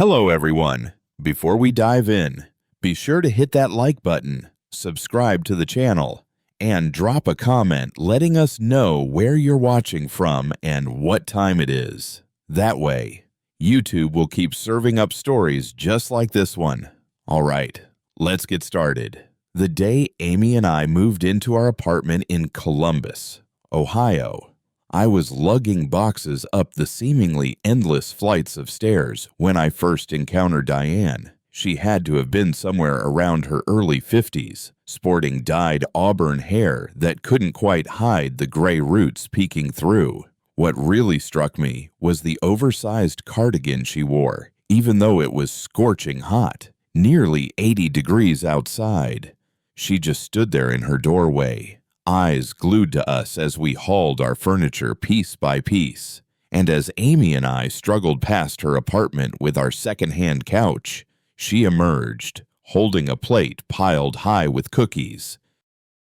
Hello, everyone. Before we dive in, be sure to hit that like button, subscribe to the channel, and drop a comment letting us know where you're watching from and what time it is. That way, YouTube will keep serving up stories just like this one. All right, let's get started. The day Amy and I moved into our apartment in Columbus, Ohio, I was lugging boxes up the seemingly endless flights of stairs when I first encountered Diane. She had to have been somewhere around her early 50s, sporting dyed auburn hair that couldn't quite hide the gray roots peeking through. What really struck me was the oversized cardigan she wore, even though it was scorching hot, nearly 80 degrees outside. She just stood there in her doorway, eyes glued to us as we hauled our furniture piece by piece. And as Amy and I struggled past her apartment with our second-hand couch, she emerged, holding a plate piled high with cookies.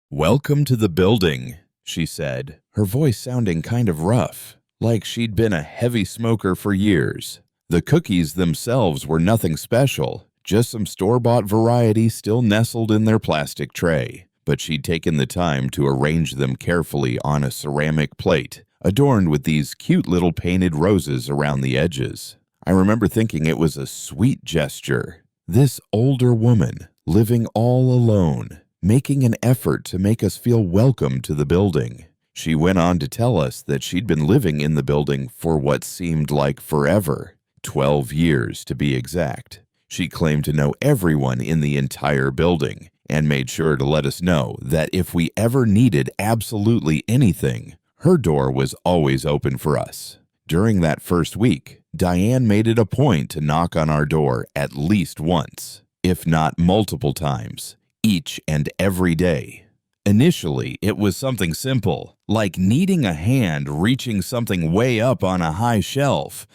"Welcome to the building," she said, her voice sounding kind of rough, like she'd been a heavy smoker for years. The cookies themselves were nothing special, just some store-bought variety still nestled in their plastic tray. But she'd taken the time to arrange them carefully on a ceramic plate, adorned with these cute little painted roses around the edges. I remember thinking it was a sweet gesture. This older woman, living all alone, making an effort to make us feel welcome to the building. She went on to tell us that she'd been living in the building for what seemed like forever, 12 years to be exact. She claimed to know everyone in the entire building, and made sure to let us know that if we ever needed absolutely anything, her door was always open for us. During that first week, Diane made it a point to knock on our door at least once, if not multiple times, each and every day. Initially, it was something simple, like needing a hand reaching something way up on a high shelf.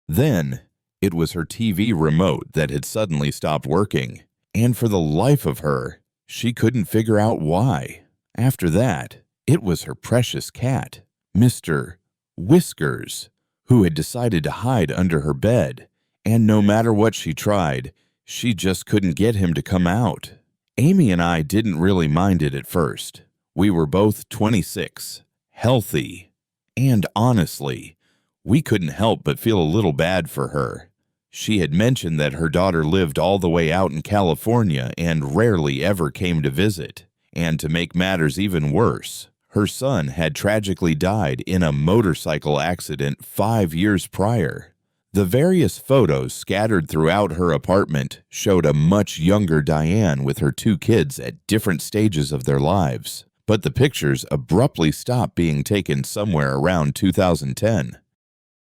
Then, it was her TV remote that had suddenly stopped working. And for the life of her, she couldn't figure out why. After that, it was her precious cat, Mr. Whiskers, who had decided to hide under her bed, and no matter what she tried, she just couldn't get him to come out. Amy and I didn't really mind it at first. We were both 26, healthy, and honestly, we couldn't help but feel a little bad for her. She had mentioned that her daughter lived all the way out in California and rarely ever came to visit. And to make matters even worse, her son had tragically died in a motorcycle accident 5 years prior. The various photos scattered throughout her apartment showed a much younger Diane with her 2 kids at different stages of their lives. But the pictures abruptly stopped being taken somewhere around 2010.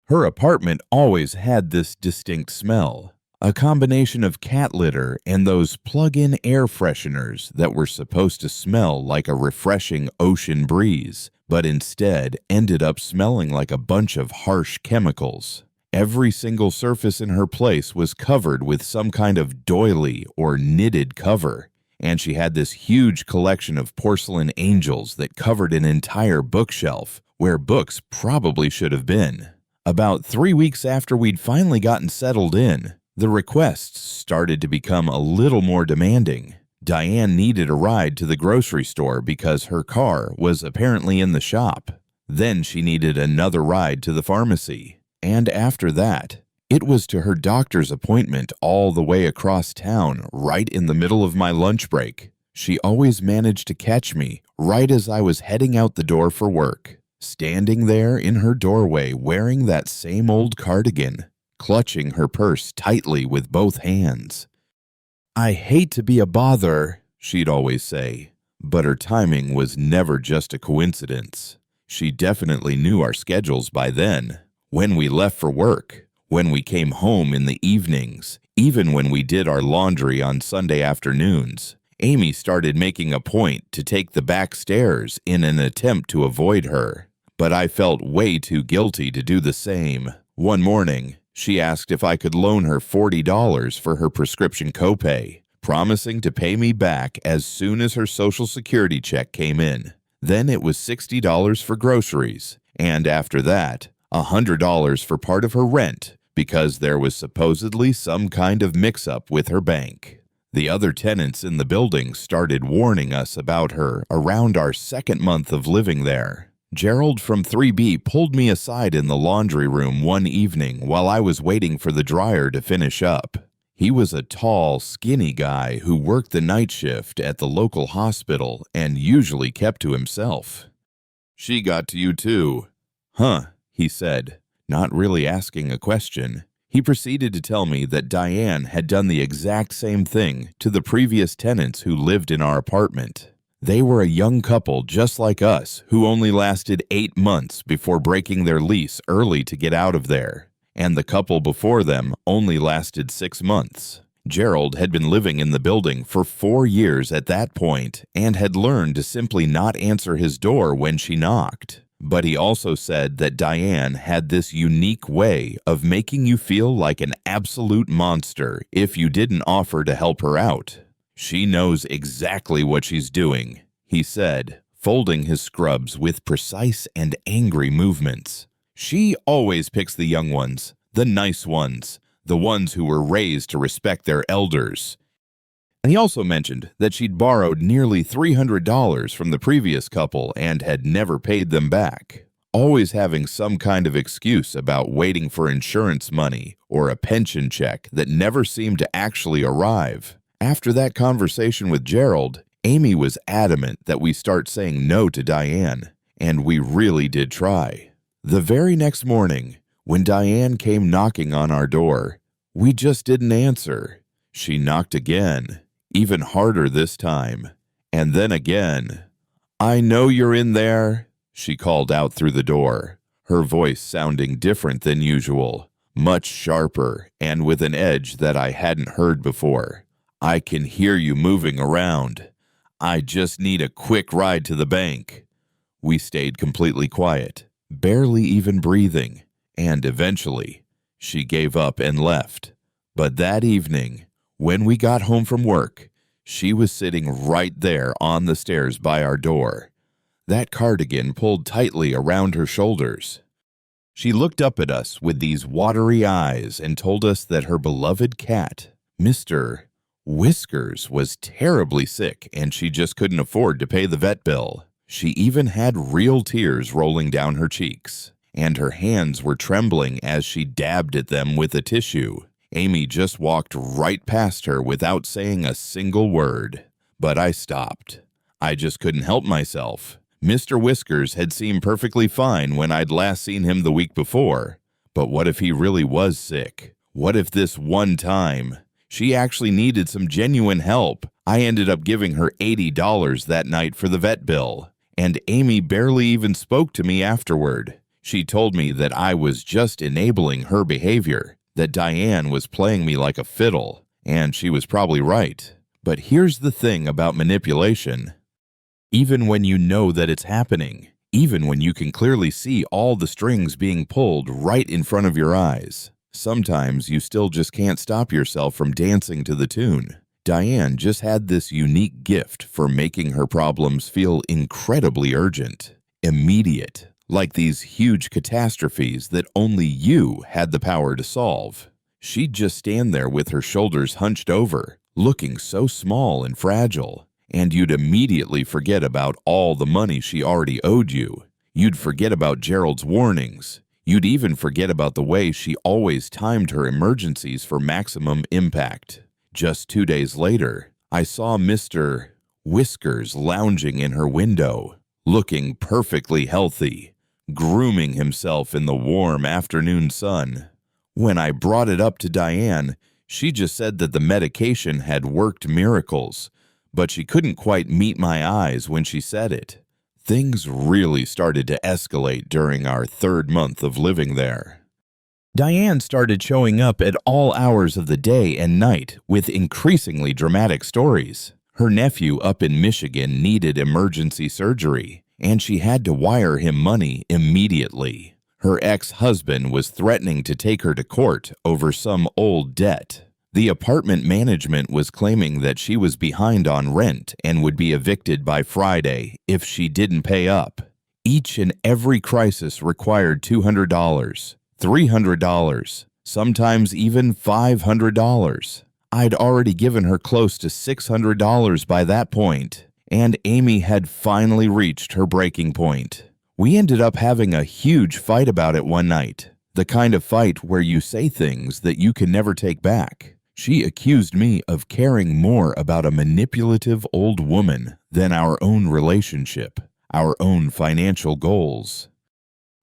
Her apartment always had this distinct smell, a combination of cat litter and those plug-in air fresheners that were supposed to smell like a refreshing ocean breeze, but instead ended up smelling like a bunch of harsh chemicals. Every single surface in her place was covered with some kind of doily or knitted cover, and she had this huge collection of porcelain angels that covered an entire bookshelf where books probably should have been. About 3 weeks after we'd finally gotten settled in, the requests started to become a little more demanding. Diane needed a ride to the grocery store because her car was apparently in the shop. Then she needed another ride to the pharmacy. And after that, it was to her doctor's appointment all the way across town, right in the middle of my lunch break. She always managed to catch me right as I was heading out the door for work, standing there in her doorway wearing that same old cardigan, clutching her purse tightly with both hands. "I hate to be a bother," she'd always say, but her timing was never just a coincidence. She definitely knew our schedules by then. When we left for work, when we came home in the evenings, even when we did our laundry on Sunday afternoons, Amy started making a point to take the back stairs in an attempt to avoid her. But I felt way too guilty to do the same. One morning, she asked if I could loan her $40 for her prescription copay, promising to pay me back as soon as her Social Security check came in. Then it was $60 for groceries, and after that, $100 for part of her rent, because there was supposedly some kind of mix-up with her bank. The other tenants in the building started warning us about her around our second month of living there. Gerald from 3B pulled me aside in the laundry room one evening while I was waiting for the dryer to finish up. He was a tall, skinny guy who worked the night shift at the local hospital and usually kept to himself. "She got to you too." "Huh," he said, not really asking a question. He proceeded to tell me that Diane had done the exact same thing to the previous tenants who lived in our apartment. They were a young couple just like us who only lasted 8 months before breaking their lease early to get out of there. And the couple before them only lasted 6 months. Gerald had been living in the building for 4 years at that point and had learned to simply not answer his door when she knocked. But he also said that Diane had this unique way of making you feel like an absolute monster if you didn't offer to help her out. "She knows exactly what she's doing," he said, folding his scrubs with precise and angry movements. "She always picks the young ones, the nice ones, the ones who were raised to respect their elders." And he also mentioned that she'd borrowed nearly $300 from the previous couple and had never paid them back, always having some kind of excuse about waiting for insurance money or a pension check that never seemed to actually arrive. After that conversation with Gerald, Amy was adamant that we start saying no to Diane, and we really did try. The very next morning, when Diane came knocking on our door, we just didn't answer. She knocked again, even harder this time, and then again. "I know you're in there," she called out through the door, her voice sounding different than usual, much sharper and with an edge that I hadn't heard before. "I can hear you moving around. I just need a quick ride to the bank." We stayed completely quiet, barely even breathing, and eventually, she gave up and left. But that evening, when we got home from work, she was sitting right there on the stairs by our door, that cardigan pulled tightly around her shoulders. She looked up at us with these watery eyes and told us that her beloved cat, Mr. Whiskers, was terribly sick and she just couldn't afford to pay the vet bill. She even had real tears rolling down her cheeks, and her hands were trembling as she dabbed at them with a tissue. Amy just walked right past her without saying a single word. But I stopped. I just couldn't help myself. Mr. Whiskers had seemed perfectly fine when I'd last seen him the week before. But what if he really was sick? What if this one time she actually needed some genuine help? I ended up giving her $80 that night for the vet bill, and Amy barely even spoke to me afterward. She told me that I was just enabling her behavior, that Diane was playing me like a fiddle, and she was probably right. But here's the thing about manipulation. Even when you know that it's happening, even when you can clearly see all the strings being pulled right in front of your eyes, sometimes you still just can't stop yourself from dancing to the tune. Diane just had this unique gift for making her problems feel incredibly urgent, immediate, like these huge catastrophes that only you had the power to solve. She'd just stand there with her shoulders hunched over, looking so small and fragile, and you'd immediately forget about all the money she already owed you. You'd forget about Gerald's warnings. You'd even forget about the way she always timed her emergencies for maximum impact. Just 2 days later, I saw Mr. Whiskers lounging in her window, looking perfectly healthy, grooming himself in the warm afternoon sun. When I brought it up to Diane, she just said that the medication had worked miracles, but she couldn't quite meet my eyes when she said it. Things really started to escalate during our 3rd month of living there. Diane started showing up at all hours of the day and night with increasingly dramatic stories. Her nephew up in Michigan needed emergency surgery, and she had to wire him money immediately. Her ex-husband was threatening to take her to court over some old debt. The apartment management was claiming that she was behind on rent and would be evicted by Friday if she didn't pay up. Each and every crisis required $200, $300, sometimes even $500. I'd already given her close to $600 by that point, and Amy had finally reached her breaking point. We ended up having a huge fight about it one night, the kind of fight where you say things that you can never take back. She accused me of caring more about a manipulative old woman than our own relationship, our own financial goals.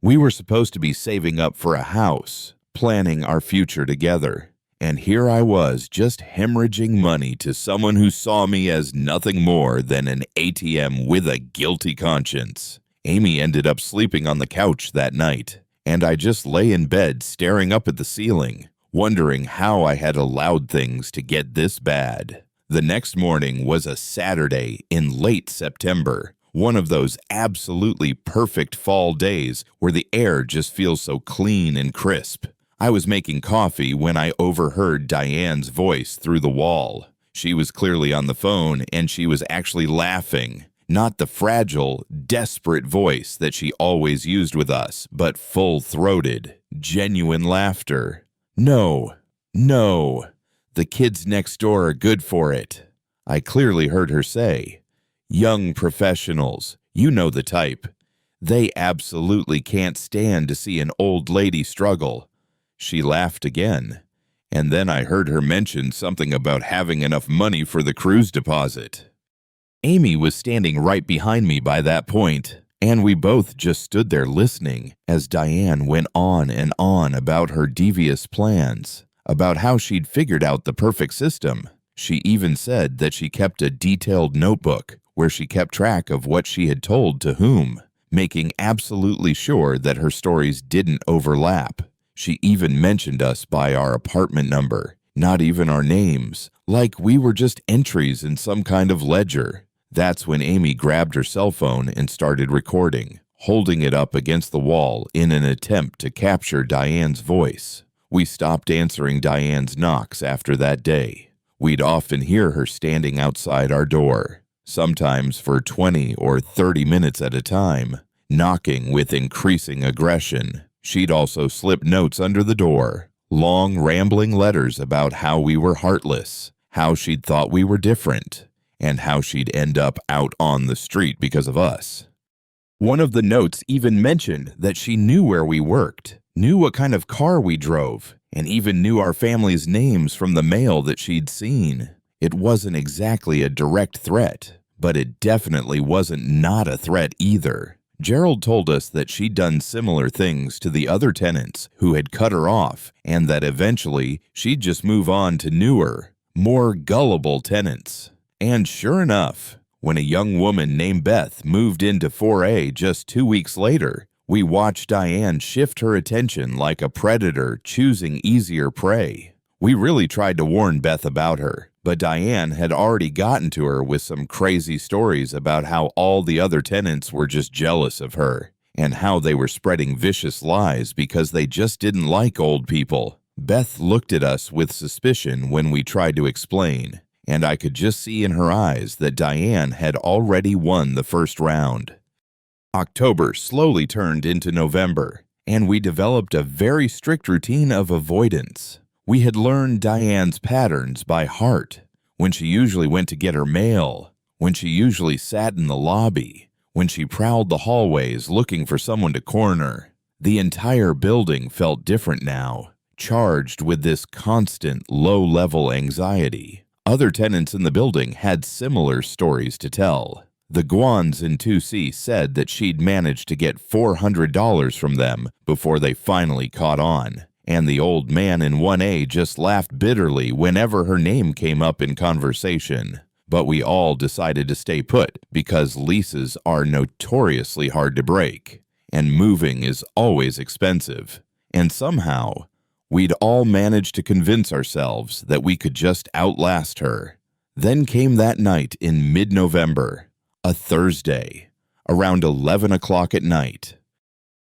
We were supposed to be saving up for a house, planning our future together. And here I was just hemorrhaging money to someone who saw me as nothing more than an ATM with a guilty conscience. Amy ended up sleeping on the couch that night, and I just lay in bed staring up at the ceiling, wondering how I had allowed things to get this bad. The next morning was a Saturday in late September, one of those absolutely perfect fall days where the air just feels so clean and crisp. I was making coffee when I overheard Diane's voice through the wall. She was clearly on the phone, and she was actually laughing. Not the fragile, desperate voice that she always used with us, but full-throated, genuine laughter. No, the kids next door are good for it. I clearly heard her say. Young professionals, you know the type. They absolutely can't stand to see an old lady struggle. She laughed again, and then I heard her mention something about having enough money for the cruise deposit. Amy was standing right behind me by that point, and we both just stood there listening as Diane went on and on about her devious plans, about how she'd figured out the perfect system. She even said that she kept a detailed notebook where she kept track of what she had told to whom, making absolutely sure that her stories didn't overlap. She even mentioned us by our apartment number, not even our names, like we were just entries in some kind of ledger. That's when Amy grabbed her cell phone and started recording, holding it up against the wall in an attempt to capture Diane's voice. We stopped answering Diane's knocks after that day. We'd often hear her standing outside our door, sometimes for 20 or 30 minutes at a time, knocking with increasing aggression. She'd also slip notes under the door, long rambling letters about how we were heartless, how she'd thought we were different, and how she'd end up out on the street because of us. One of the notes even mentioned that she knew where we worked, knew what kind of car we drove, and even knew our family's names from the mail that she'd seen. It wasn't exactly a direct threat, but it definitely wasn't not a threat either. Gerald told us that she'd done similar things to the other tenants who had cut her off, and that eventually she'd just move on to newer, more gullible tenants. And sure enough, when a young woman named Beth moved into 4A just 2 weeks later, we watched Diane shift her attention like a predator choosing easier prey. We really tried to warn Beth about her, but Diane had already gotten to her with some crazy stories about how all the other tenants were just jealous of her, and how they were spreading vicious lies because they just didn't like old people. Beth looked at us with suspicion when we tried to explain, and I could just see in her eyes that Diane had already won the first round. October slowly turned into November, and we developed a very strict routine of avoidance. We had learned Diane's patterns by heart, when she usually went to get her mail, when she usually sat in the lobby, when she prowled the hallways looking for someone to corner. The entire building felt different now, charged with this constant low-level anxiety. Other tenants in the building had similar stories to tell. The Guans in 2C said that she'd managed to get $400 from them before they finally caught on. And the old man in 1A just laughed bitterly whenever her name came up in conversation. But we all decided to stay put because leases are notoriously hard to break, and moving is always expensive. And somehow, we'd all managed to convince ourselves that we could just outlast her. Then came that night in mid-November, a Thursday, around 11 o'clock at night.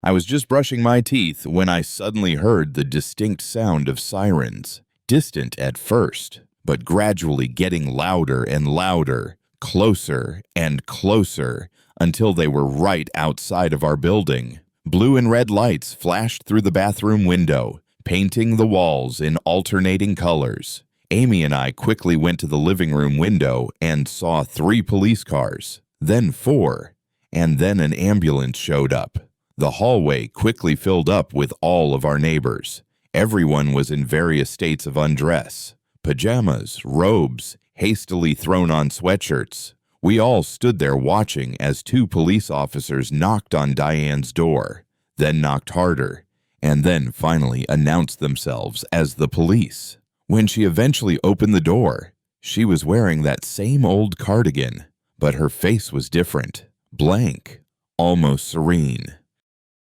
I was just brushing my teeth when I suddenly heard the distinct sound of sirens, distant at first, but gradually getting louder and louder, closer and closer, until they were right outside of our building. Blue and red lights flashed through the bathroom window, painting the walls in alternating colors. Amy and I quickly went to the living room window and saw 3 police cars, then 4, and then an ambulance showed up. The hallway quickly filled up with all of our neighbors. Everyone was in various states of undress. Pajamas, robes, hastily thrown on sweatshirts. We all stood there watching as 2 police officers knocked on Diane's door, then knocked harder, and then finally announced themselves as the police. When she eventually opened the door, she was wearing that same old cardigan, but her face was different, blank, almost serene.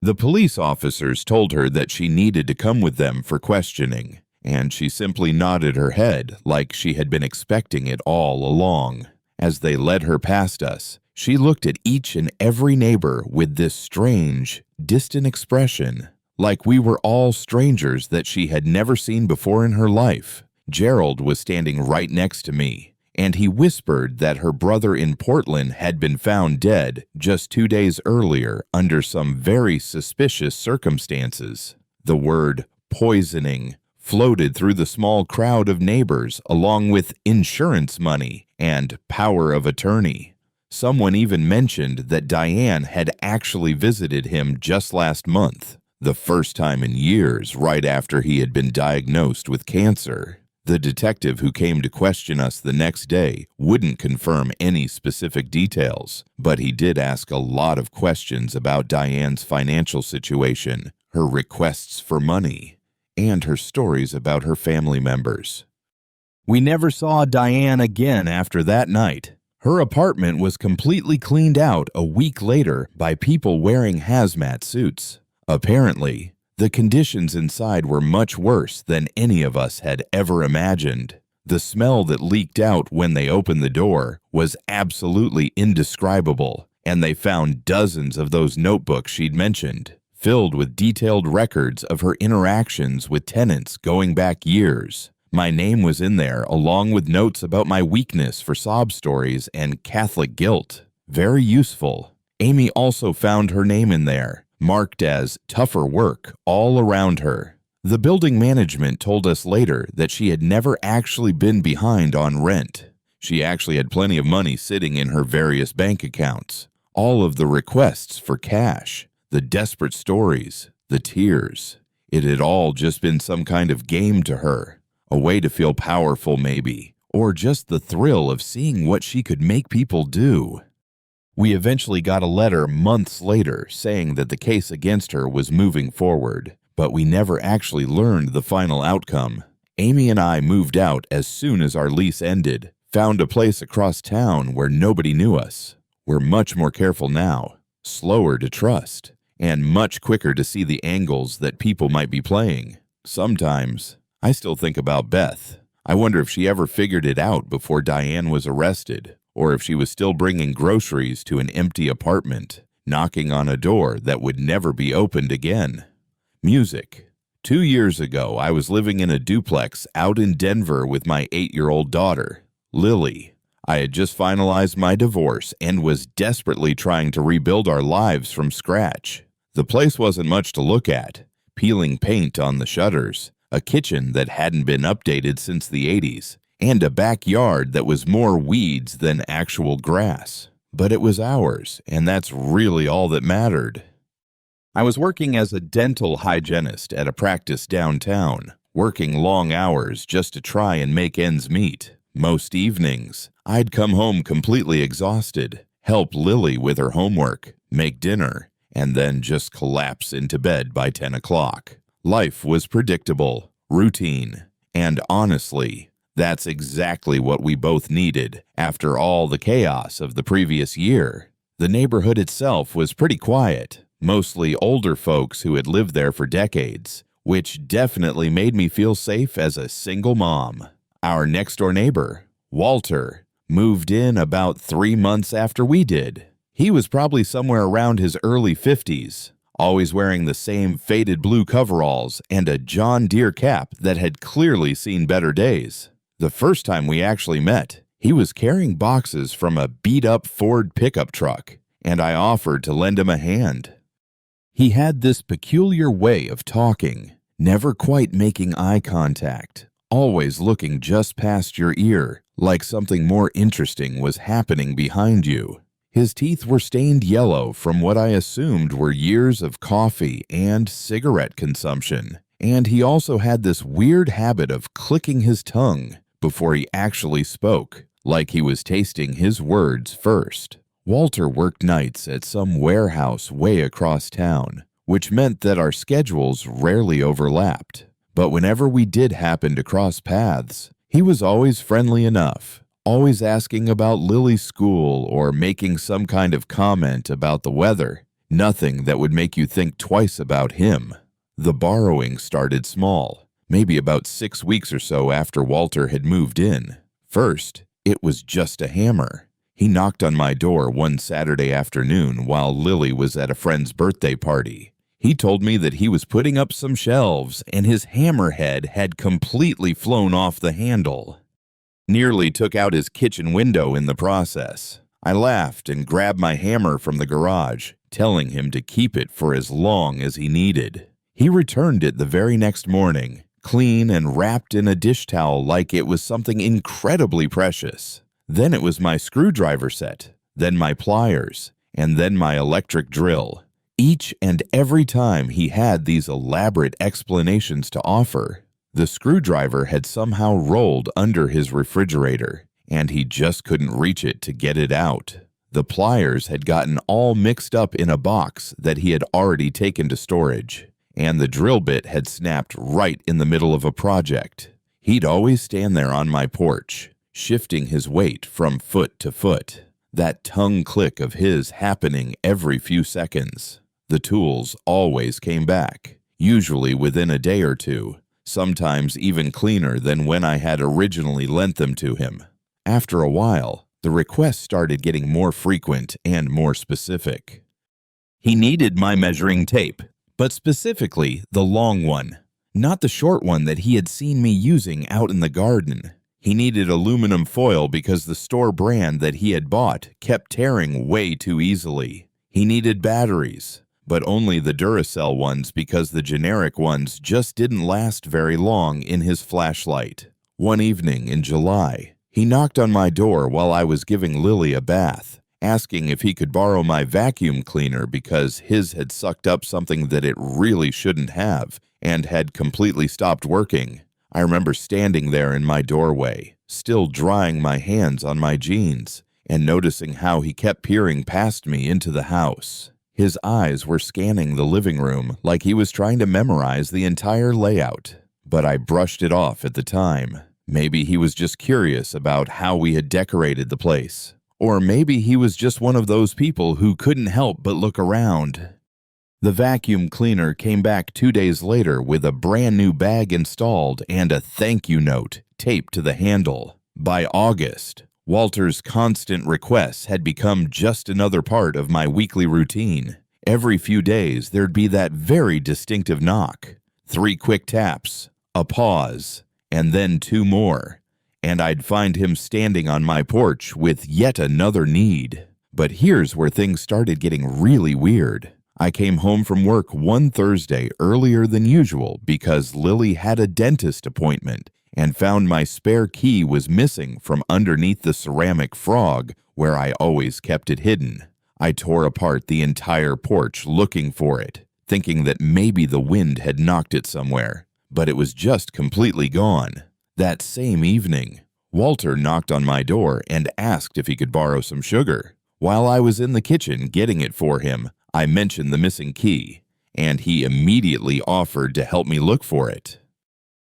The police officers told her that she needed to come with them for questioning, and she simply nodded her head like she had been expecting it all along. As they led her past us, she looked at each and every neighbor with this strange, distant expression, like we were all strangers that she had never seen before in her life. Gerald was standing right next to me, and he whispered that her brother in Portland had been found dead just 2 days earlier under some very suspicious circumstances. The word poisoning floated through the small crowd of neighbors along with insurance money and power of attorney. Someone even mentioned that Diane had actually visited him just last month, the first time in years right after he had been diagnosed with cancer. The detective who came to question us the next day wouldn't confirm any specific details, but he did ask a lot of questions about Diane's financial situation, her requests for money, and her stories about her family members. We never saw Diane again after that night. Her apartment was completely cleaned out a week later by people wearing hazmat suits. Apparently, the conditions inside were much worse than any of us had ever imagined. The smell that leaked out when they opened the door was absolutely indescribable, and they found dozens of those notebooks she'd mentioned, filled with detailed records of her interactions with tenants going back years. My name was in there, along with notes about my weakness for sob stories and Catholic guilt. Very useful. Amy also found her name in there, marked as tougher work all around her. The building management told us later that she had never actually been behind on rent. She actually had plenty of money sitting in her various bank accounts. All of the requests for cash, the desperate stories, the tears. It had all just been some kind of game to her. A way to feel powerful maybe, or just the thrill of seeing what she could make people do. We eventually got a letter months later saying that the case against her was moving forward, but we never actually learned the final outcome. Amy and I moved out as soon as our lease ended, found a place across town where nobody knew us. We're much more careful now, slower to trust, and much quicker to see the angles that people might be playing. Sometimes, I still think about Beth. I wonder if she ever figured it out before Diane was arrested, or if she was still bringing groceries to an empty apartment, knocking on a door that would never be opened again. Music. 2 years ago, I was living in a duplex out in Denver with my 8-year-old daughter, Lily. I had just finalized my divorce and was desperately trying to rebuild our lives from scratch. The place wasn't much to look at. Peeling paint on the shutters, a kitchen that hadn't been updated since the 80s, and a backyard that was more weeds than actual grass. But it was ours, and that's really all that mattered. I was working as a dental hygienist at a practice downtown, working long hours just to try and make ends meet. Most evenings, I'd come home completely exhausted, help Lily with her homework, make dinner, and then just collapse into bed by 10 o'clock. Life was predictable, routine, and honestly, that's exactly what we both needed after all the chaos of the previous year. The neighborhood itself was pretty quiet, mostly older folks who had lived there for decades, which definitely made me feel safe as a single mom. Our next-door neighbor, Walter, moved in about 3 months after we did. He was probably somewhere around his early 50s, always wearing the same faded blue coveralls and a John Deere cap that had clearly seen better days. The first time we actually met, he was carrying boxes from a beat-up Ford pickup truck, and I offered to lend him a hand. He had this peculiar way of talking, never quite making eye contact, always looking just past your ear, like something more interesting was happening behind you. His teeth were stained yellow from what I assumed were years of coffee and cigarette consumption, and he also had this weird habit of clicking his tongue before he actually spoke, like he was tasting his words first. Walter worked nights at some warehouse way across town, which meant that our schedules rarely overlapped. But whenever we did happen to cross paths, he was always friendly enough, always asking about Lily's school or making some kind of comment about the weather. Nothing that would make you think twice about him. The borrowing started small, maybe about 6 weeks or so after Walter had moved in. First, it was just a hammer. He knocked on my door one Saturday afternoon while Lily was at a friend's birthday party. He told me that he was putting up some shelves and his hammerhead had completely flown off the handle. Nearly took out his kitchen window in the process. I laughed and grabbed my hammer from the garage, telling him to keep it for as long as he needed. He returned it the very next morning, clean and wrapped in a dish towel like it was something incredibly precious. Then it was my screwdriver set, then my pliers, and then my electric drill. Each and every time he had these elaborate explanations to offer. The screwdriver had somehow rolled under his refrigerator, and he just couldn't reach it to get it out. The pliers had gotten all mixed up in a box that he had already taken to storage, and the drill bit had snapped right in the middle of a project. He'd always stand there on my porch, shifting his weight from foot to foot, that tongue click of his happening every few seconds. The tools always came back, usually within a day or two, sometimes even cleaner than when I had originally lent them to him. After a while, the requests started getting more frequent and more specific. He needed my measuring tape, but specifically the long one, not the short one that he had seen me using out in the garden. He needed aluminum foil because the store brand that he had bought kept tearing way too easily. He needed batteries, but only the Duracell ones because the generic ones just didn't last very long in his flashlight. One evening in July, he knocked on my door while I was giving Lily a bath, asking if he could borrow my vacuum cleaner because his had sucked up something that it really shouldn't have and had completely stopped working. I remember standing there in my doorway, still drying my hands on my jeans, and noticing how he kept peering past me into the house. His eyes were scanning the living room like he was trying to memorize the entire layout, but I brushed it off at the time. Maybe he was just curious about how we had decorated the place, or maybe he was just one of those people who couldn't help but look around. The vacuum cleaner came back 2 days later with a brand new bag installed and a thank you note taped to the handle. By August, Walter's constant requests had become just another part of my weekly routine. Every few days, there'd be that very distinctive knock, 3 quick taps, a pause, and then 2 more, and I'd find him standing on my porch with yet another need. But here's where things started getting really weird. I came home from work one Thursday earlier than usual because Lily had a dentist appointment and found my spare key was missing from underneath the ceramic frog where I always kept it hidden. I tore apart the entire porch looking for it, thinking that maybe the wind had knocked it somewhere, but it was just completely gone. That same evening, Walter knocked on my door and asked if he could borrow some sugar. While I was in the kitchen getting it for him, I mentioned the missing key, and he immediately offered to help me look for it.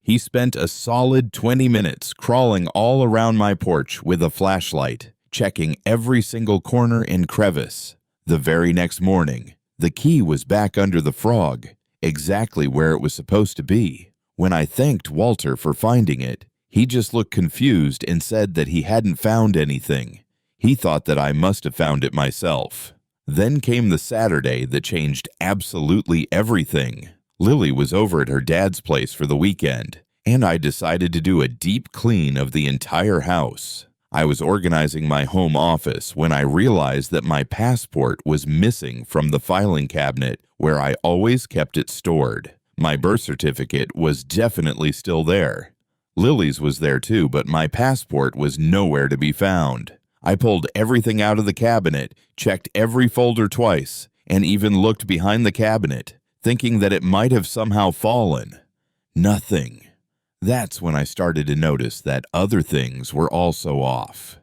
He spent a solid 20 minutes crawling all around my porch with a flashlight, checking every single corner and crevice. The very next morning, the key was back under the frog, exactly where it was supposed to be. When I thanked Walter for finding it, he just looked confused and said that he hadn't found anything. He thought that I must have found it myself. Then came the Saturday that changed absolutely everything. Lily was over at her dad's place for the weekend, and I decided to do a deep clean of the entire house. I was organizing my home office when I realized that my passport was missing from the filing cabinet where I always kept it stored. My birth certificate was definitely still there. Lily's was there too, but my passport was nowhere to be found. I pulled everything out of the cabinet, checked every folder twice, and even looked behind the cabinet, thinking that it might have somehow fallen. Nothing. That's when I started to notice that other things were also off.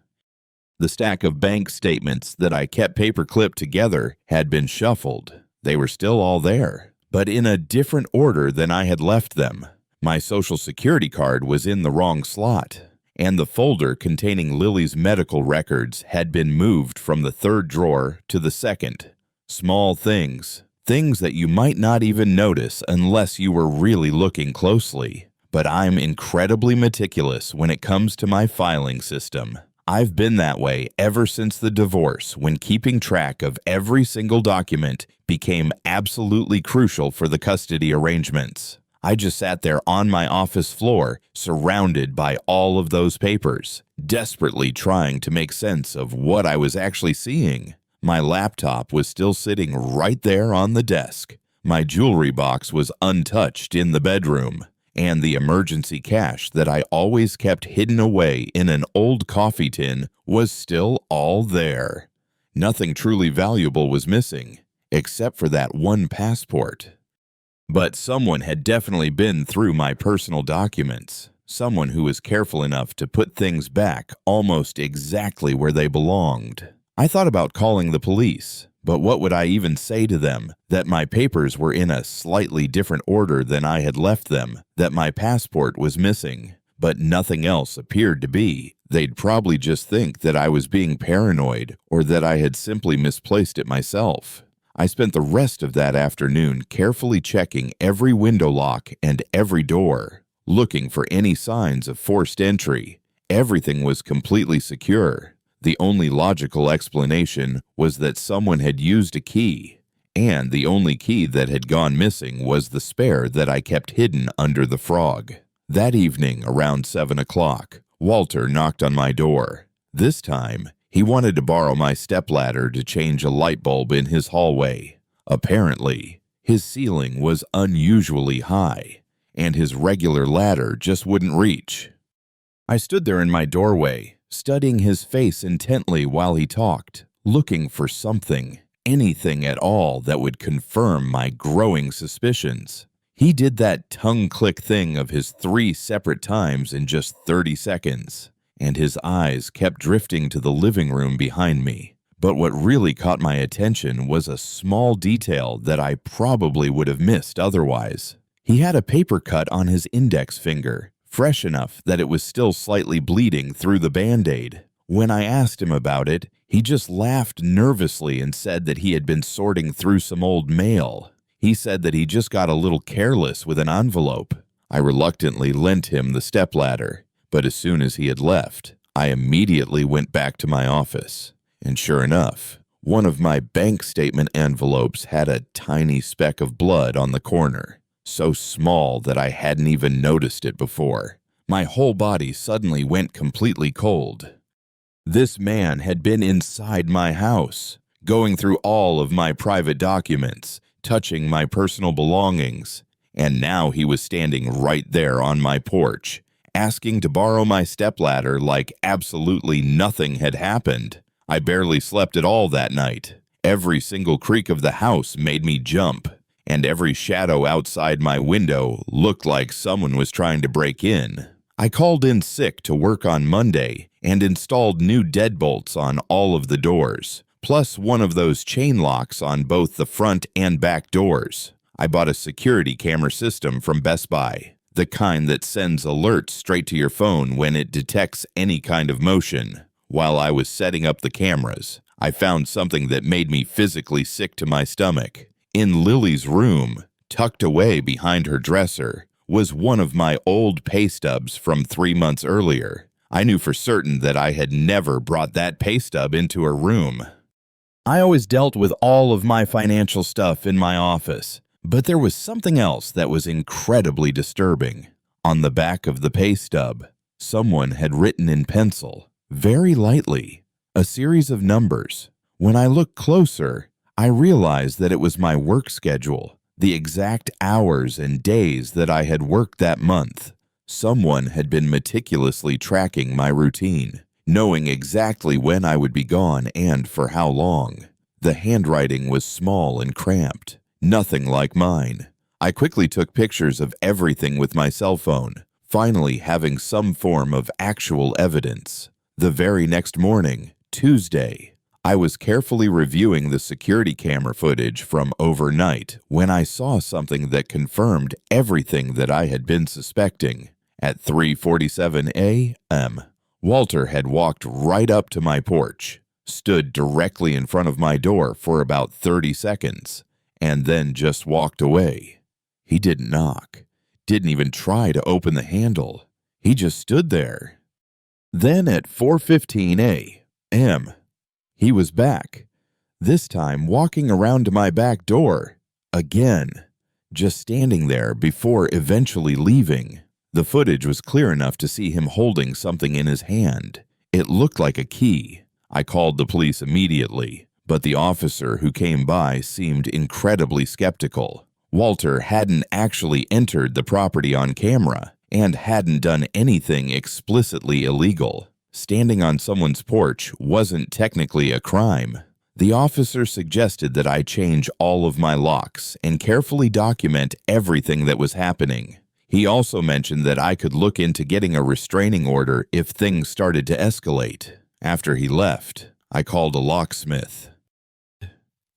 The stack of bank statements that I kept paper-clipped together had been shuffled. They were still all there, but in a different order than I had left them. My Social Security card was in the wrong slot, and the folder containing Lily's medical records had been moved from the third drawer to the second. Small things that you might not even notice unless you were really looking closely. But I'm incredibly meticulous when it comes to my filing system. I've been that way ever since the divorce, when keeping track of every single document became absolutely crucial for the custody arrangements. I just sat there on my office floor, surrounded by all of those papers, desperately trying to make sense of what I was actually seeing. My laptop was still sitting right there on the desk. My jewelry box was untouched in the bedroom, and the emergency cash that I always kept hidden away in an old coffee tin was still all there. Nothing truly valuable was missing, except for that one passport. But someone had definitely been through my personal documents, someone who was careful enough to put things back almost exactly where they belonged. I thought about calling the police, but what would I even say to them? That my papers were in a slightly different order than I had left them, that my passport was missing, but nothing else appeared to be. They'd probably just think that I was being paranoid or that I had simply misplaced it myself. I spent the rest of that afternoon carefully checking every window lock and every door, looking for any signs of forced entry. Everything was completely secure. The only logical explanation was that someone had used a key, and the only key that had gone missing was the spare that I kept hidden under the frog. That evening, around 7 o'clock, Walter knocked on my door. This time, he wanted to borrow my stepladder to change a light bulb in his hallway. Apparently, his ceiling was unusually high, and his regular ladder just wouldn't reach. I stood there in my doorway, studying his face intently while he talked, looking for something, anything at all that would confirm my growing suspicions. He did that tongue-click thing of his 3 separate times in just 30 seconds, and his eyes kept drifting to the living room behind me. But what really caught my attention was a small detail that I probably would have missed otherwise. He had a paper cut on his index finger, fresh enough that it was still slightly bleeding through the Band-Aid. When I asked him about it, he just laughed nervously and said that he had been sorting through some old mail. He said that he just got a little careless with an envelope. I reluctantly lent him the stepladder, but as soon as he had left, I immediately went back to my office. And sure enough, one of my bank statement envelopes had a tiny speck of blood on the corner, so small that I hadn't even noticed it before. My whole body suddenly went completely cold. This man had been inside my house, going through all of my private documents, touching my personal belongings, and now he was standing right there on my porch, asking to borrow my stepladder like absolutely nothing had happened. I barely slept at all that night. Every single creak of the house made me jump, and every shadow outside my window looked like someone was trying to break in. I called in sick to work on Monday and installed new deadbolts on all of the doors, plus one of those chain locks on both the front and back doors. I bought a security camera system from Best Buy, the kind that sends alerts straight to your phone when it detects any kind of motion. While I was setting up the cameras, I found something that made me physically sick to my stomach. In Lily's room, tucked away behind her dresser, was one of my old pay stubs from 3 months earlier. I knew for certain that I had never brought that pay stub into her room. I always dealt with all of my financial stuff in my office, but there was something else that was incredibly disturbing. On the back of the pay stub, someone had written in pencil, very lightly, a series of numbers. When I looked closer, I realized that it was my work schedule. the exact hours and days that I had worked that month. Someone had been meticulously tracking my routine, knowing exactly when I would be gone and for how long. The handwriting was small and cramped, nothing like mine. I quickly took pictures of everything with my cell phone, finally having some form of actual evidence. The very next morning, Tuesday, I was carefully reviewing the security camera footage from overnight when I saw something that confirmed everything that I had been suspecting. At 3:47 a.m., Walter had walked right up to my porch, stood directly in front of my door for about 30 seconds, and then just walked away. He didn't knock, didn't even try to open the handle. He just stood there. Then at 4:15 a.m., he was back, this time walking around to my back door, again, just standing there before eventually leaving. The footage was clear enough to see him holding something in his hand. It looked like a key. I called the police immediately, but the officer who came by seemed incredibly skeptical. Walter hadn't actually entered the property on camera and hadn't done anything explicitly illegal. Standing on someone's porch wasn't technically a crime. The officer suggested that I change all of my locks and carefully document everything that was happening. He also mentioned that I could look into getting a restraining order if things started to escalate. After he left, I called a locksmith,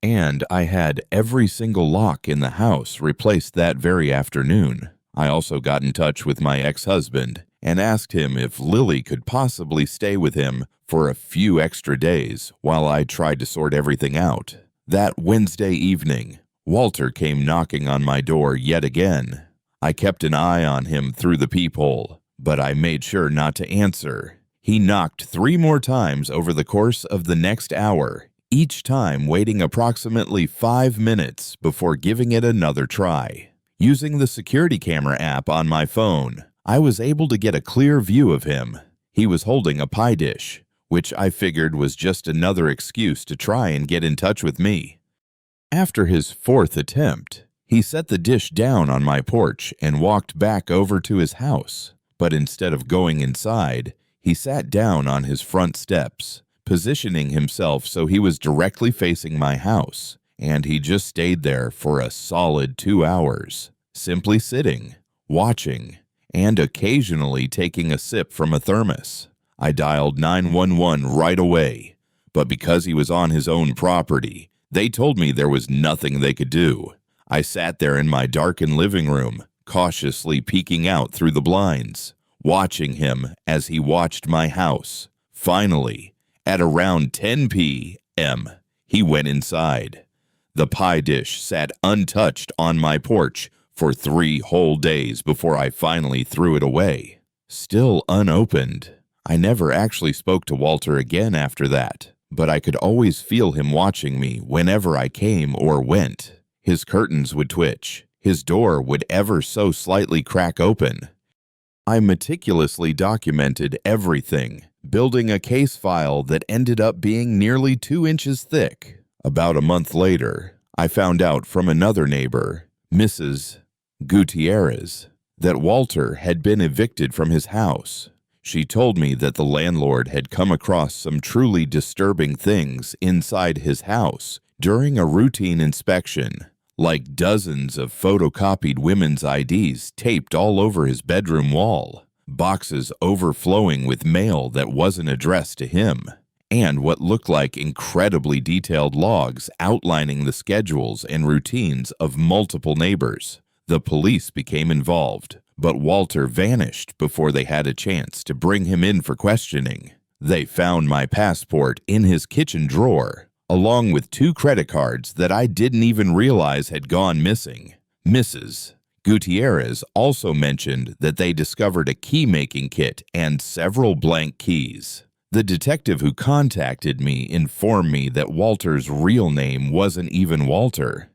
and I had every single lock in the house replaced that very afternoon. I also got in touch with my ex-husband and asked him if Lily could possibly stay with him for a few extra days while I tried to sort everything out. That Wednesday evening, Walter came knocking on my door yet again. I kept an eye on him through the peephole, but I made sure not to answer. He knocked 3 more times over the course of the next hour, each time waiting approximately 5 minutes before giving it another try. Using the security camera app on my phone, I was able to get a clear view of him. He was holding a pie dish, which I figured was just another excuse to try and get in touch with me. After his 4th attempt, he set the dish down on my porch and walked back over to his house, but instead of going inside, he sat down on his front steps, positioning himself so he was directly facing my house, and he just stayed there for a solid 2 hours, simply sitting, watching, and occasionally taking a sip from a thermos. I dialed 911 right away, but because he was on his own property, they told me there was nothing they could do. I sat there in my darkened living room, cautiously peeking out through the blinds, watching him as he watched my house. Finally, at around 10 p.m., he went inside. The pie dish sat untouched on my porch for 3 whole days before I finally threw it away. Still unopened. I never actually spoke to Walter again after that, but I could always feel him watching me whenever I came or went. His curtains would twitch. His door would ever so slightly crack open. I meticulously documented everything, building a case file that ended up being nearly 2 inches thick. About a month later, I found out from another neighbor, Mrs. Gutierrez, that Walter had been evicted from his house. She told me that the landlord had come across some truly disturbing things inside his house during a routine inspection, like dozens of photocopied women's IDs taped all over his bedroom wall, boxes overflowing with mail that wasn't addressed to him, and what looked like incredibly detailed logs outlining the schedules and routines of multiple neighbors. The police became involved, but Walter vanished before they had a chance to bring him in for questioning. They found my passport in his kitchen drawer, along with 2 credit cards that I didn't even realize had gone missing. Mrs. Gutierrez also mentioned that they discovered a key-making kit and several blank keys. The detective who contacted me informed me that Walter's real name wasn't even Walter.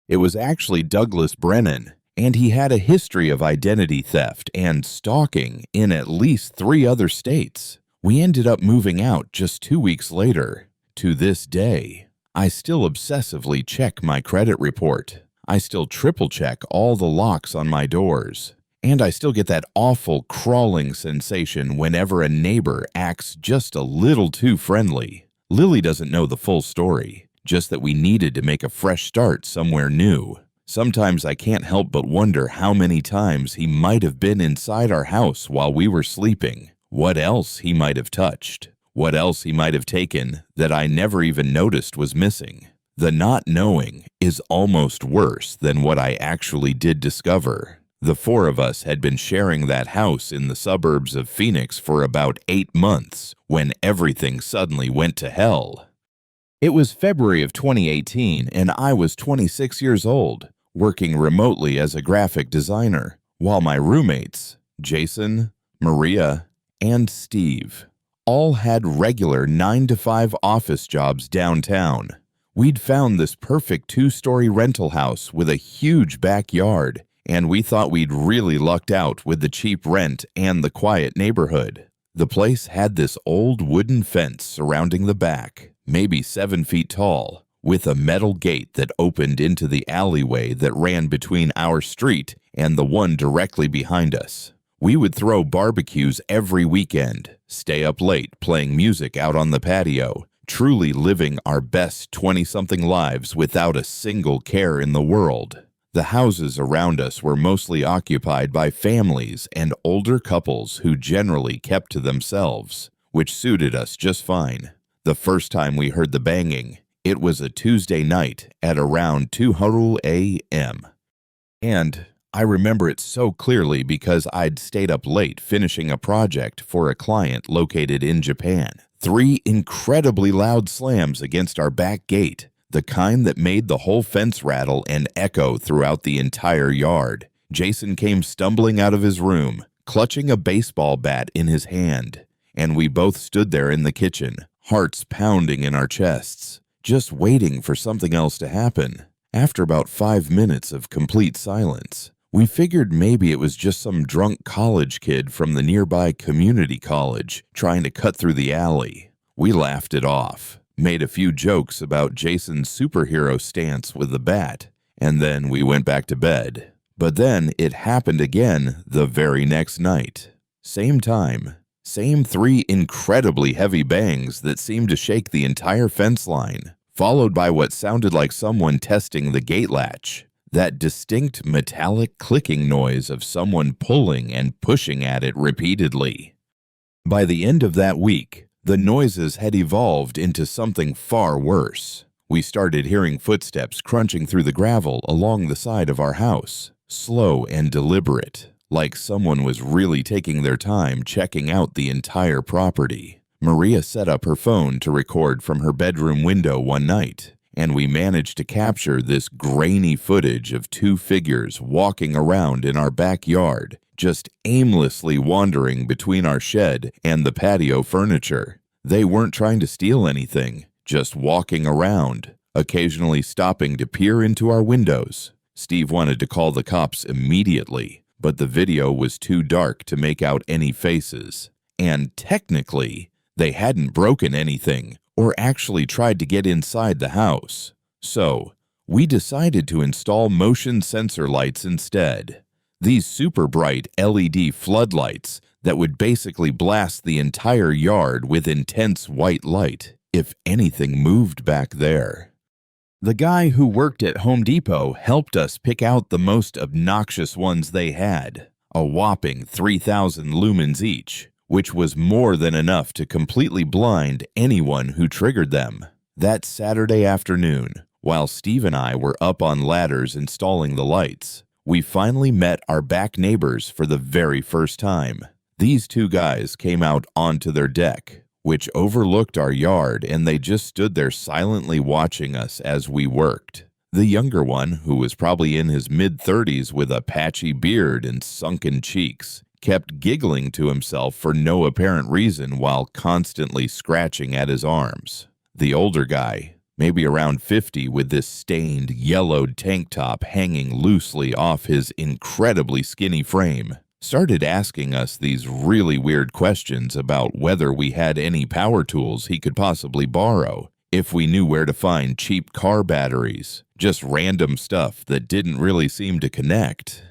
It was actually Douglas Brennan, and he had a history of identity theft and stalking in at least 3 other states. We ended up moving out just 2 weeks later. To this day, I still obsessively check my credit report. I still triple check all the locks on my doors. And I still get that awful crawling sensation whenever a neighbor acts just a little too friendly. Lily doesn't know the full story, just that we needed to make a fresh start somewhere new. Sometimes I can't help but wonder how many times he might have been inside our house while we were sleeping. What else he might have touched. What else he might have taken that I never even noticed was missing. The not knowing is almost worse than what I actually did discover. The four of us had been sharing that house in the suburbs of Phoenix for about 8 months when everything suddenly went to hell. It was February of 2018 and I was 26 years old, working remotely as a graphic designer, while my roommates, Jason, Maria, and Steve, all had regular 9-to-5 office jobs downtown. We'd found this perfect 2-story rental house with a huge backyard, and we thought we'd really lucked out with the cheap rent and the quiet neighborhood. The place had this old wooden fence surrounding the back, maybe 7 feet tall, with a metal gate that opened into the alleyway that ran between our street and the one directly behind us. We would throw barbecues every weekend, stay up late playing music out on the patio, truly living our best 20-something lives without a single care in the world. The houses around us were mostly occupied by families and older couples who generally kept to themselves, which suited us just fine. The first time we heard the banging, it was a Tuesday night at around 2 a.m. And I remember it so clearly because I'd stayed up late finishing a project for a client located in Japan. 3 incredibly loud slams against our back gate, the kind that made the whole fence rattle and echo throughout the entire yard. Jason came stumbling out of his room, clutching a baseball bat in his hand, and we both stood there in the kitchen, hearts pounding in our chests, just waiting for something else to happen. After about 5 minutes of complete silence, we figured maybe it was just some drunk college kid from the nearby community college trying to cut through the alley. We laughed it off, made a few jokes about Jason's superhero stance with the bat, and then we went back to bed. But then it happened again the very next night. Same time, same 3 incredibly heavy bangs that seemed to shake the entire fence line, followed by what sounded like someone testing the gate latch. That distinct metallic clicking noise of someone pulling and pushing at it repeatedly. By the end of that week, the noises had evolved into something far worse. We started hearing footsteps crunching through the gravel along the side of our house, slow and deliberate, like someone was really taking their time checking out the entire property. Maria set up her phone to record from her bedroom window one night, and we managed to capture this grainy footage of 2 figures walking around in our backyard, just aimlessly wandering between our shed and the patio furniture. They weren't trying to steal anything, just walking around, occasionally stopping to peer into our windows. Steve wanted to call the cops immediately, but the video was too dark to make out any faces. And technically, they hadn't broken anything or actually tried to get inside the house. So, we decided to install motion sensor lights instead. These super bright LED floodlights that would basically blast the entire yard with intense white light if anything moved back there. The guy who worked at Home Depot helped us pick out the most obnoxious ones they had, a whopping 3,000 lumens each, which was more than enough to completely blind anyone who triggered them. That Saturday afternoon, while Steve and I were up on ladders installing the lights, we finally met our back neighbors for the very first time. These 2 guys came out onto their deck, which overlooked our yard, and they just stood there silently watching us as we worked. The younger one, who was probably in his mid-30s with a patchy beard and sunken cheeks, kept giggling to himself for no apparent reason while constantly scratching at his arms. The older guy, maybe around 50 with this stained, yellowed tank top hanging loosely off his incredibly skinny frame, started asking us these really weird questions about whether we had any power tools he could possibly borrow, if we knew where to find cheap car batteries, just random stuff that didn't really seem to connect.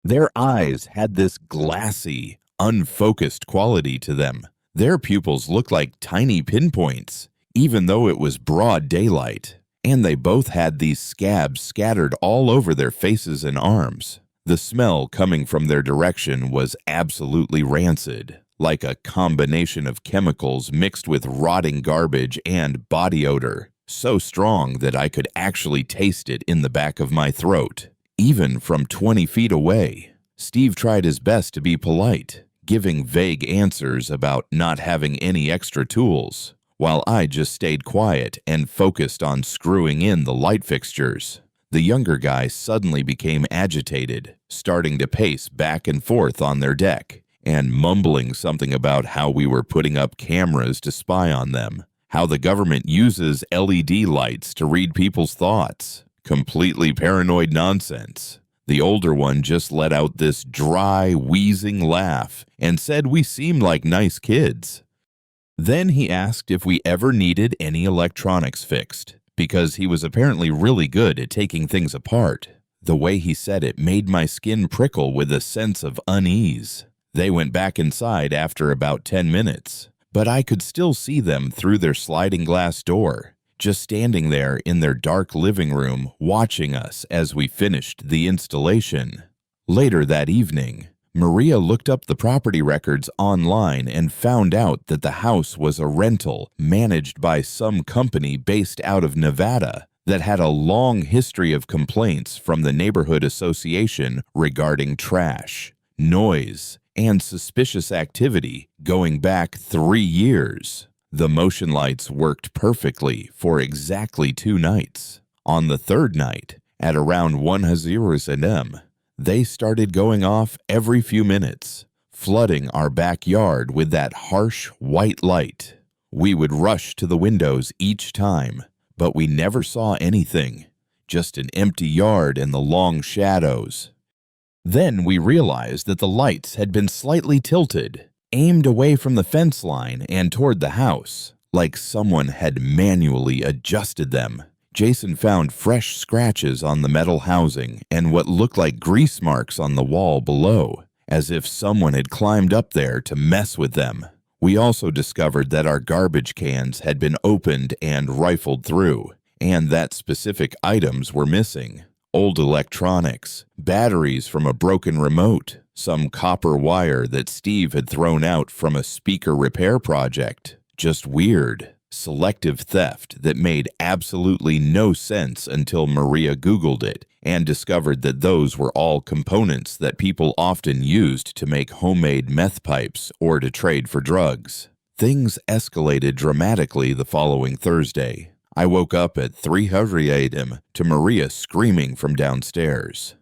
Their eyes had this glassy, unfocused quality to them. Their pupils looked like tiny pinpoints, even though it was broad daylight. And they both had these scabs scattered all over their faces and arms. The smell coming from their direction was absolutely rancid, like a combination of chemicals mixed with rotting garbage and body odor, so strong that I could actually taste it in the back of my throat, even from 20 feet away. Steve tried his best to be polite, giving vague answers about not having any extra tools, while I just stayed quiet and focused on screwing in the light fixtures. The younger guy suddenly became agitated, starting to pace back and forth on their deck, and mumbling something about how we were putting up cameras to spy on them, how the government uses LED lights to read people's thoughts. Completely paranoid nonsense. The older one just let out this dry, wheezing laugh and said we seemed like nice kids. Then he asked if we ever needed any electronics fixed, because he was apparently really good at taking things apart. The way he said it made my skin prickle with a sense of unease. They went back inside after about 10 minutes, but I could still see them through their sliding glass door, just standing there in their dark living room watching us as we finished the installation. Later that evening, Maria looked up the property records online and found out that the house was a rental managed by some company based out of Nevada that had a long history of complaints from the neighborhood association regarding trash, noise, and suspicious activity going back 3 years. The motion lights worked perfectly for exactly 2 nights. On the 3rd night, at around 1:00 a.m., they started going off every few minutes, flooding our backyard with that harsh white light. We would rush to the windows each time, but we never saw anything, just an empty yard and the long shadows. Then we realized that the lights had been slightly tilted, aimed away from the fence line and toward the house, like someone had manually adjusted them. Jason found fresh scratches on the metal housing and what looked like grease marks on the wall below, as if someone had climbed up there to mess with them. We also discovered that our garbage cans had been opened and rifled through, and that specific items were missing. Old electronics, batteries from a broken remote, some copper wire that Steve had thrown out from a speaker repair project. Just weird. Selective theft that made absolutely no sense until Maria Googled it and discovered that those were all components that people often used to make homemade meth pipes or to trade for drugs. Things escalated dramatically the following Thursday. I woke up at 3:00 a.m. to Maria screaming from downstairs.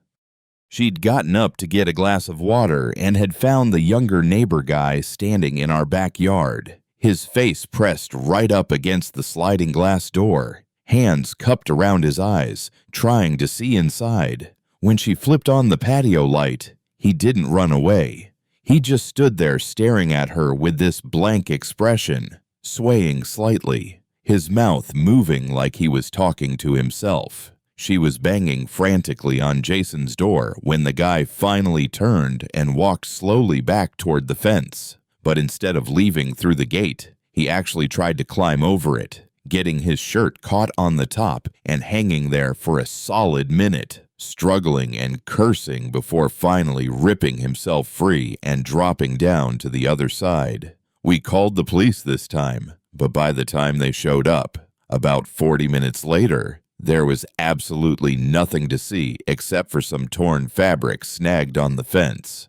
She'd gotten up to get a glass of water and had found the younger neighbor guy standing in our backyard, his face pressed right up against the sliding glass door, hands cupped around his eyes, trying to see inside. When she flipped on the patio light, he didn't run away. He just stood there staring at her with this blank expression, swaying slightly, his mouth moving like he was talking to himself. She was banging frantically on Jason's door when the guy finally turned and walked slowly back toward the fence. But instead of leaving through the gate, he actually tried to climb over it, getting his shirt caught on the top and hanging there for a solid minute, struggling and cursing before finally ripping himself free and dropping down to the other side. We called the police this time, but by the time they showed up, about 40 minutes later, there was absolutely nothing to see except for some torn fabric snagged on the fence.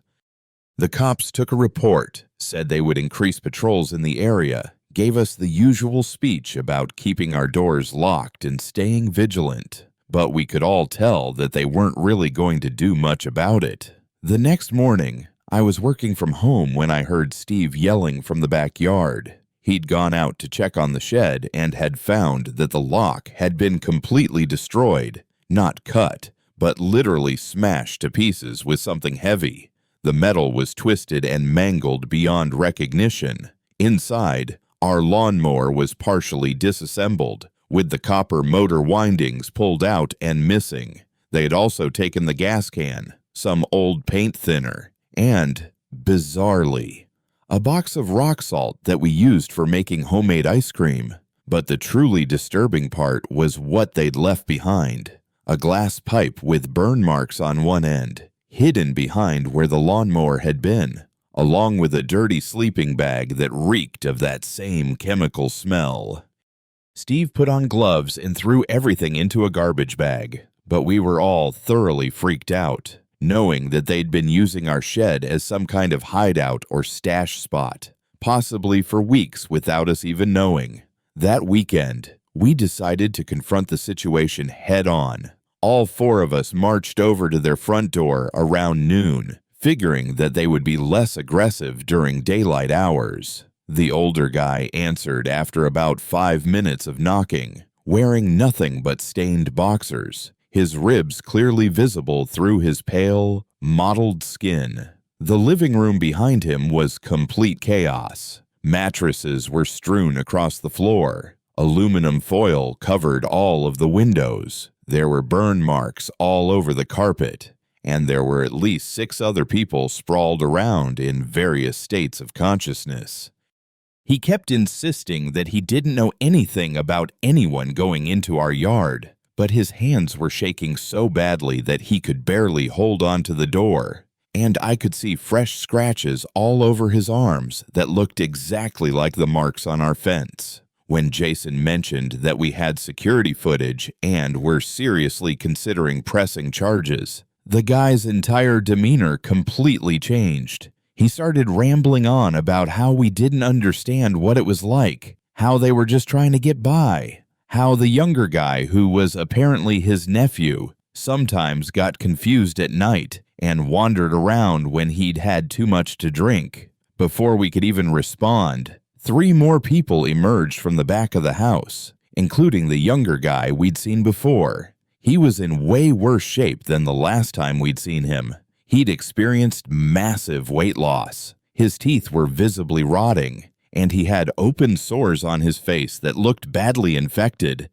The cops took a report, said they would increase patrols in the area, gave us the usual speech about keeping our doors locked and staying vigilant, but we could all tell that they weren't really going to do much about it. The next morning, I was working from home when I heard Steve yelling from the backyard. He'd gone out to check on the shed and had found that the lock had been completely destroyed, not cut, but literally smashed to pieces with something heavy. The metal was twisted and mangled beyond recognition. Inside, Our lawnmower was partially disassembled, with the copper motor windings pulled out and missing. They had also taken the gas can, some old paint thinner, and, bizarrely, a box of rock salt that we used for making homemade ice cream. But the truly disturbing part was what they'd left behind. A glass pipe with burn marks on one end, hidden behind where the lawnmower had been, along with a dirty sleeping bag that reeked of that same chemical smell. Steve put on gloves and threw everything into a garbage bag, but we were all thoroughly freaked out, knowing that they'd been using our shed as some kind of hideout or stash spot, possibly for weeks without us even knowing. That weekend, we decided to confront the situation head-on. All four of us marched over to their front door around noon, figuring that they would be less aggressive during daylight hours. The older guy answered after about 5 minutes of knocking, wearing nothing but stained boxers, his ribs clearly visible through his pale, mottled skin. The living room behind him was complete chaos. Mattresses were strewn across the floor. Aluminum foil covered all of the windows. There were burn marks all over the carpet, and there were at least 6 other people sprawled around in various states of consciousness. He kept insisting that he didn't know anything about anyone going into our yard, but his hands were shaking so badly that he could barely hold on to the door, and I could see fresh scratches all over his arms that looked exactly like the marks on our fence. When Jason mentioned that we had security footage and were seriously considering pressing charges, the guy's entire demeanor completely changed. He started rambling on about how we didn't understand what it was like, how they were just trying to get by, how the younger guy, who was apparently his nephew, sometimes got confused at night and wandered around when he'd had too much to drink. Before we could even respond, 3 more people emerged from the back of the house, including the younger guy we'd seen before. He was in way worse shape than the last time we'd seen him. He'd experienced massive weight loss. His teeth were visibly rotting, and he had open sores on his face that looked badly infected.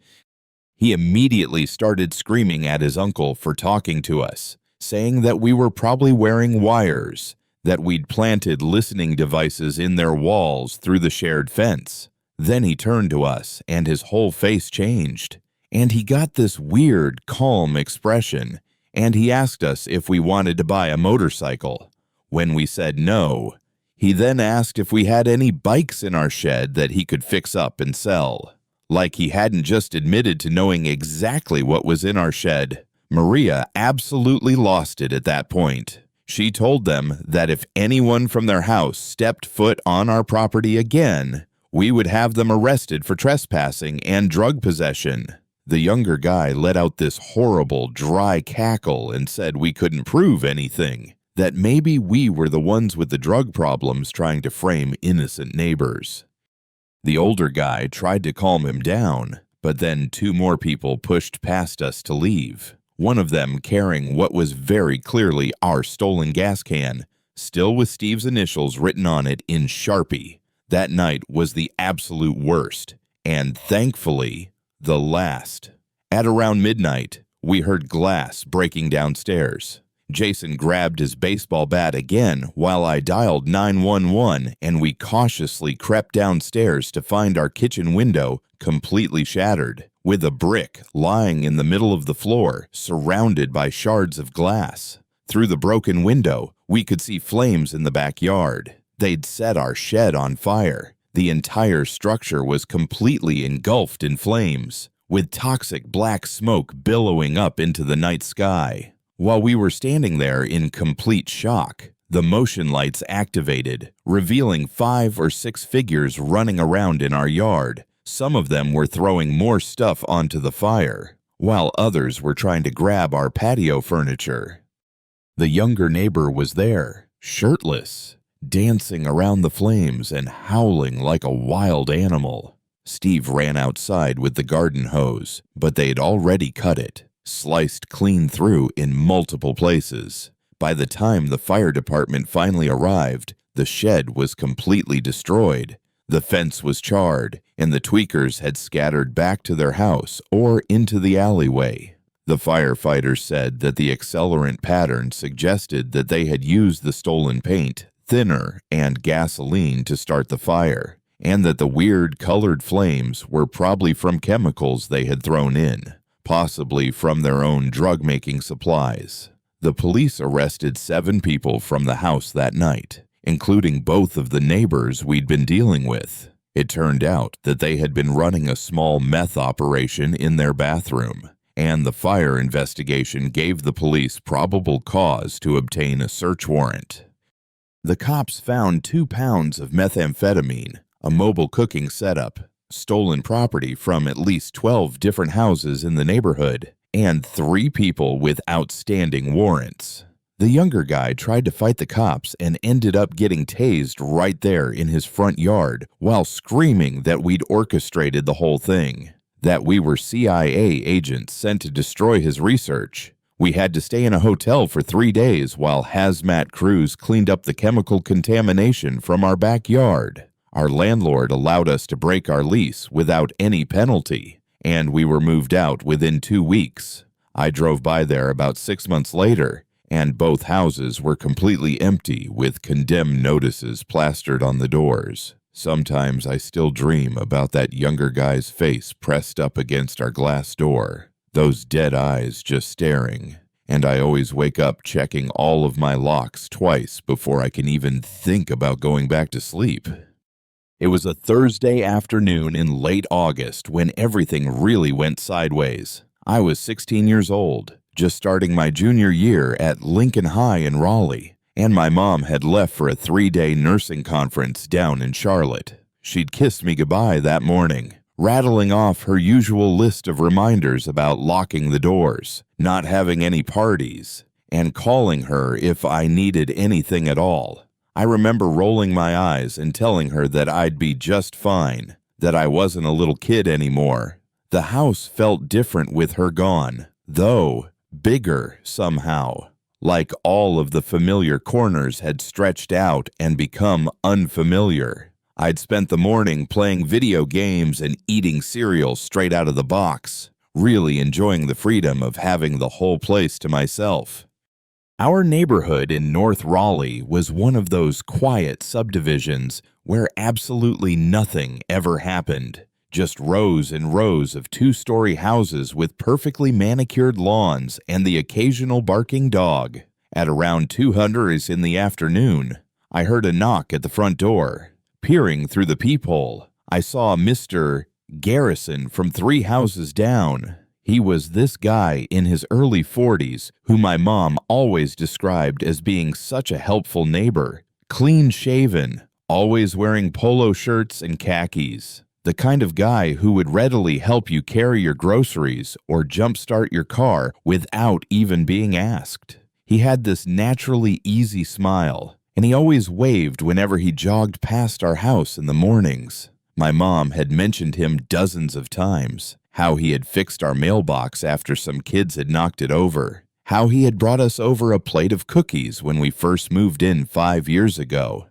He immediately started screaming at his uncle for talking to us, saying that we were probably wearing wires, that we'd planted listening devices in their walls through the shared fence. Then he turned to us, and his whole face changed, and he got this weird, calm expression, and he asked us if we wanted to buy a motorcycle. When we said no, he then asked if we had any bikes in our shed that he could fix up and sell. Like he hadn't just admitted to knowing exactly what was in our shed. Maria absolutely lost it at that point. She told them that if anyone from their house stepped foot on our property again, we would have them arrested for trespassing and drug possession. The younger guy let out this horrible, dry cackle and said we couldn't prove anything, that maybe we were the ones with the drug problems trying to frame innocent neighbors. The older guy tried to calm him down, but then 2 more people pushed past us to leave. One of them carrying what was very clearly our stolen gas can, still with Steve's initials written on it in Sharpie. That night was the absolute worst, and thankfully, the last. At around midnight, we heard glass breaking downstairs. Jason grabbed his baseball bat again while I dialed 911, and we cautiously crept downstairs to find our kitchen window completely shattered, with a brick lying in the middle of the floor, surrounded by shards of glass. Through the broken window, we could see flames in the backyard. They'd set our shed on fire. The entire structure was completely engulfed in flames, with toxic black smoke billowing up into the night sky. While we were standing there in complete shock, the motion lights activated, revealing 5 or 6 figures running around in our yard. Some of them were throwing more stuff onto the fire, while others were trying to grab our patio furniture. The younger neighbor was there, shirtless, dancing around the flames and howling like a wild animal. Steve ran outside with the garden hose, but they'd already cut it, sliced clean through in multiple places. By the time the fire department finally arrived, the shed was completely destroyed. The fence was charred, and the tweakers had scattered back to their house or into the alleyway. The firefighters said that the accelerant pattern suggested that they had used the stolen paint, thinner, and gasoline to start the fire, and that the weird colored flames were probably from chemicals they had thrown in, possibly from their own drug-making supplies. The police arrested 7 people from the house that night, including both of the neighbors we'd been dealing with. It turned out that they had been running a small meth operation in their bathroom, and the fire investigation gave the police probable cause to obtain a search warrant. The cops found 2 pounds of methamphetamine, a mobile cooking setup, stolen property from at least 12 different houses in the neighborhood, and 3 people with outstanding warrants. The younger guy tried to fight the cops and ended up getting tased right there in his front yard while screaming that we'd orchestrated the whole thing, that we were CIA agents sent to destroy his research. We had to stay in a hotel for 3 days while hazmat crews cleaned up the chemical contamination from our backyard. Our landlord allowed us to break our lease without any penalty, and we were moved out within 2 weeks. I drove by there about 6 months later, and both houses were completely empty with condemned notices plastered on the doors. Sometimes I still dream about that younger guy's face pressed up against our glass door, those dead eyes just staring, and I always wake up checking all of my locks twice before I can even think about going back to sleep. It was a Thursday afternoon in late August when everything really went sideways. I was 16 years old, just starting my junior year at Lincoln High in Raleigh, and my mom had left for a 3-day nursing conference down in Charlotte. She'd kissed me goodbye that morning, rattling off her usual list of reminders about locking the doors, not having any parties, and calling her if I needed anything at all. I remember rolling my eyes and telling her that I'd be just fine, that I wasn't a little kid anymore. The house felt different with her gone, though bigger somehow, like all of the familiar corners had stretched out and become unfamiliar. I'd spent the morning playing video games and eating cereal straight out of the box, really enjoying the freedom of having the whole place to myself. Our neighborhood in North Raleigh was one of those quiet subdivisions where absolutely nothing ever happened. Just rows and rows of 2-story houses with perfectly manicured lawns and the occasional barking dog. At around 2:00 in the afternoon, I heard a knock at the front door. Peering through the peephole, I saw Mr. Garrison from 3 houses down. He was this guy in his early 40s who my mom always described as being such a helpful neighbor, clean-shaven, always wearing polo shirts and khakis. The kind of guy who would readily help you carry your groceries or jumpstart your car without even being asked. He had this naturally easy smile, and he always waved whenever he jogged past our house in the mornings. My mom had mentioned him dozens of times, how he had fixed our mailbox after some kids had knocked it over, how he had brought us over a plate of cookies when we first moved in 5 years ago.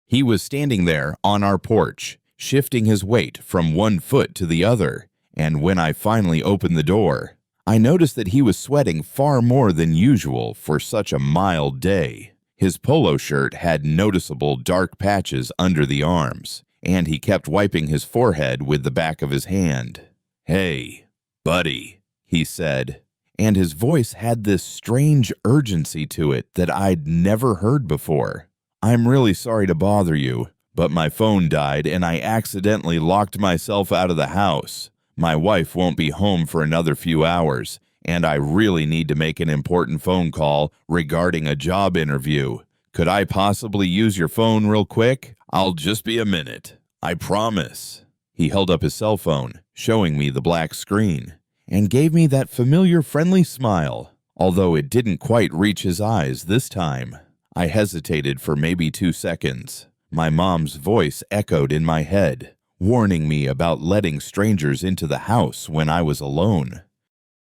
He was standing there on our porch, shifting his weight from one foot to the other, and when I finally opened the door, I noticed that he was sweating far more than usual for such a mild day. His polo shirt had noticeable dark patches under the arms, and he kept wiping his forehead with the back of his hand. "Hey, buddy," he said, and his voice had this strange urgency to it that I'd never heard before. "I'm really sorry to bother you, but my phone died and I accidentally locked myself out of the house. My wife won't be home for another few hours, and I really need to make an important phone call regarding a job interview. Could I possibly use your phone real quick? I'll just be a minute. I promise." He held up his cell phone, showing me the black screen, and gave me that familiar friendly smile, although it didn't quite reach his eyes this time. I hesitated for maybe 2 seconds. My mom's voice echoed in my head, warning me about letting strangers into the house when I was alone.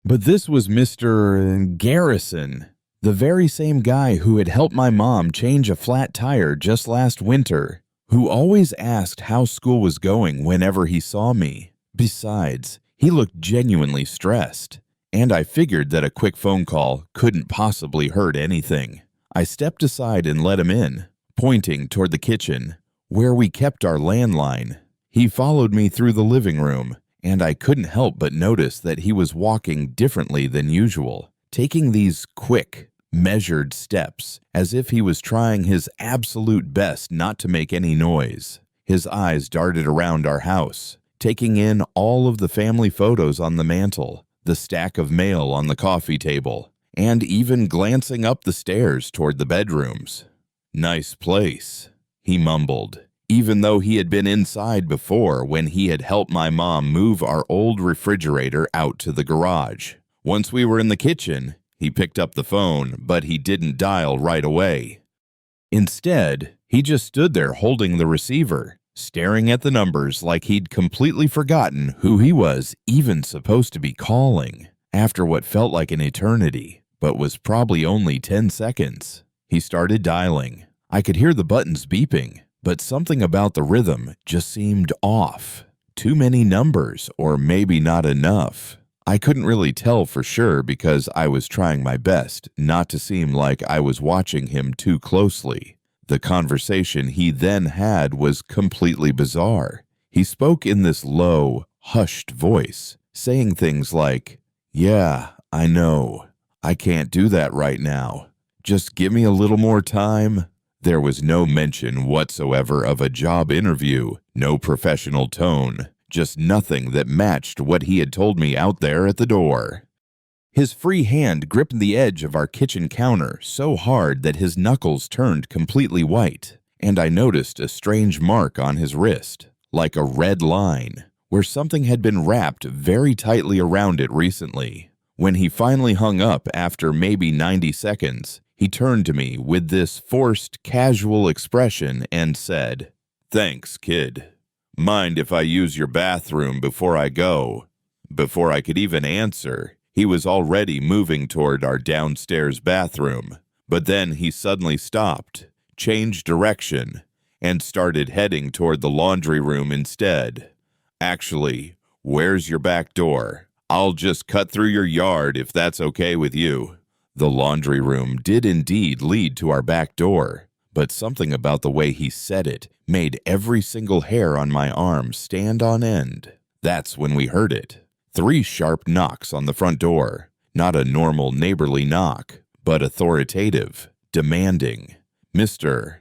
But this was Mr. Garrison, the very same guy who had helped my mom change a flat tire just last winter. who always asked how school was going whenever he saw me. Besides, he looked genuinely stressed, and I figured that a quick phone call couldn't possibly hurt anything. I stepped aside and let him in, pointing toward the kitchen, where we kept our landline. He followed me through the living room, and I couldn't help but notice that he was walking differently than usual, taking these quick, measured steps as if he was trying his absolute best not to make any noise. His eyes darted around our house, taking in all of the family photos on the mantle, the stack of mail on the coffee table, and even glancing up the stairs toward the bedrooms. "Nice place," he mumbled, even though he had been inside before when he had helped my mom move our old refrigerator out to the garage. Once we were in the kitchen, he picked up the phone, but he didn't dial right away. Instead, he just stood there holding the receiver, staring at the numbers like he'd completely forgotten who he was even supposed to be calling. After what felt like an eternity, but was probably only 10 seconds, he started dialing. I could hear the buttons beeping, but something about the rhythm just seemed off. Too many numbers, or maybe not enough. I couldn't really tell for sure because I was trying my best not to seem like I was watching him too closely. The conversation he then had was completely bizarre. He spoke in this low, hushed voice, saying things like, "Yeah, I know. I can't do that right now. Just give me a little more time." There was no mention whatsoever of a job interview, no professional tone, just nothing that matched what he had told me out there at the door. His free hand gripped the edge of our kitchen counter so hard that his knuckles turned completely white, and I noticed a strange mark on his wrist, like a red line, where something had been wrapped very tightly around it recently. When he finally hung up after maybe 90 seconds, he turned to me with this forced, casual expression and said, "Thanks, kid. Mind if I use your bathroom before I go?" Before I could even answer, he was already moving toward our downstairs bathroom. But then he suddenly stopped, changed direction, and started heading toward the laundry room instead. "Actually, where's your back door? I'll just cut through your yard if that's okay with you." The laundry room did indeed lead to our back door, but something about the way he said it made every single hair on my arm stand on end. That's when we heard it. 3 sharp knocks on the front door. Not a normal neighborly knock, but authoritative, demanding. "Mr."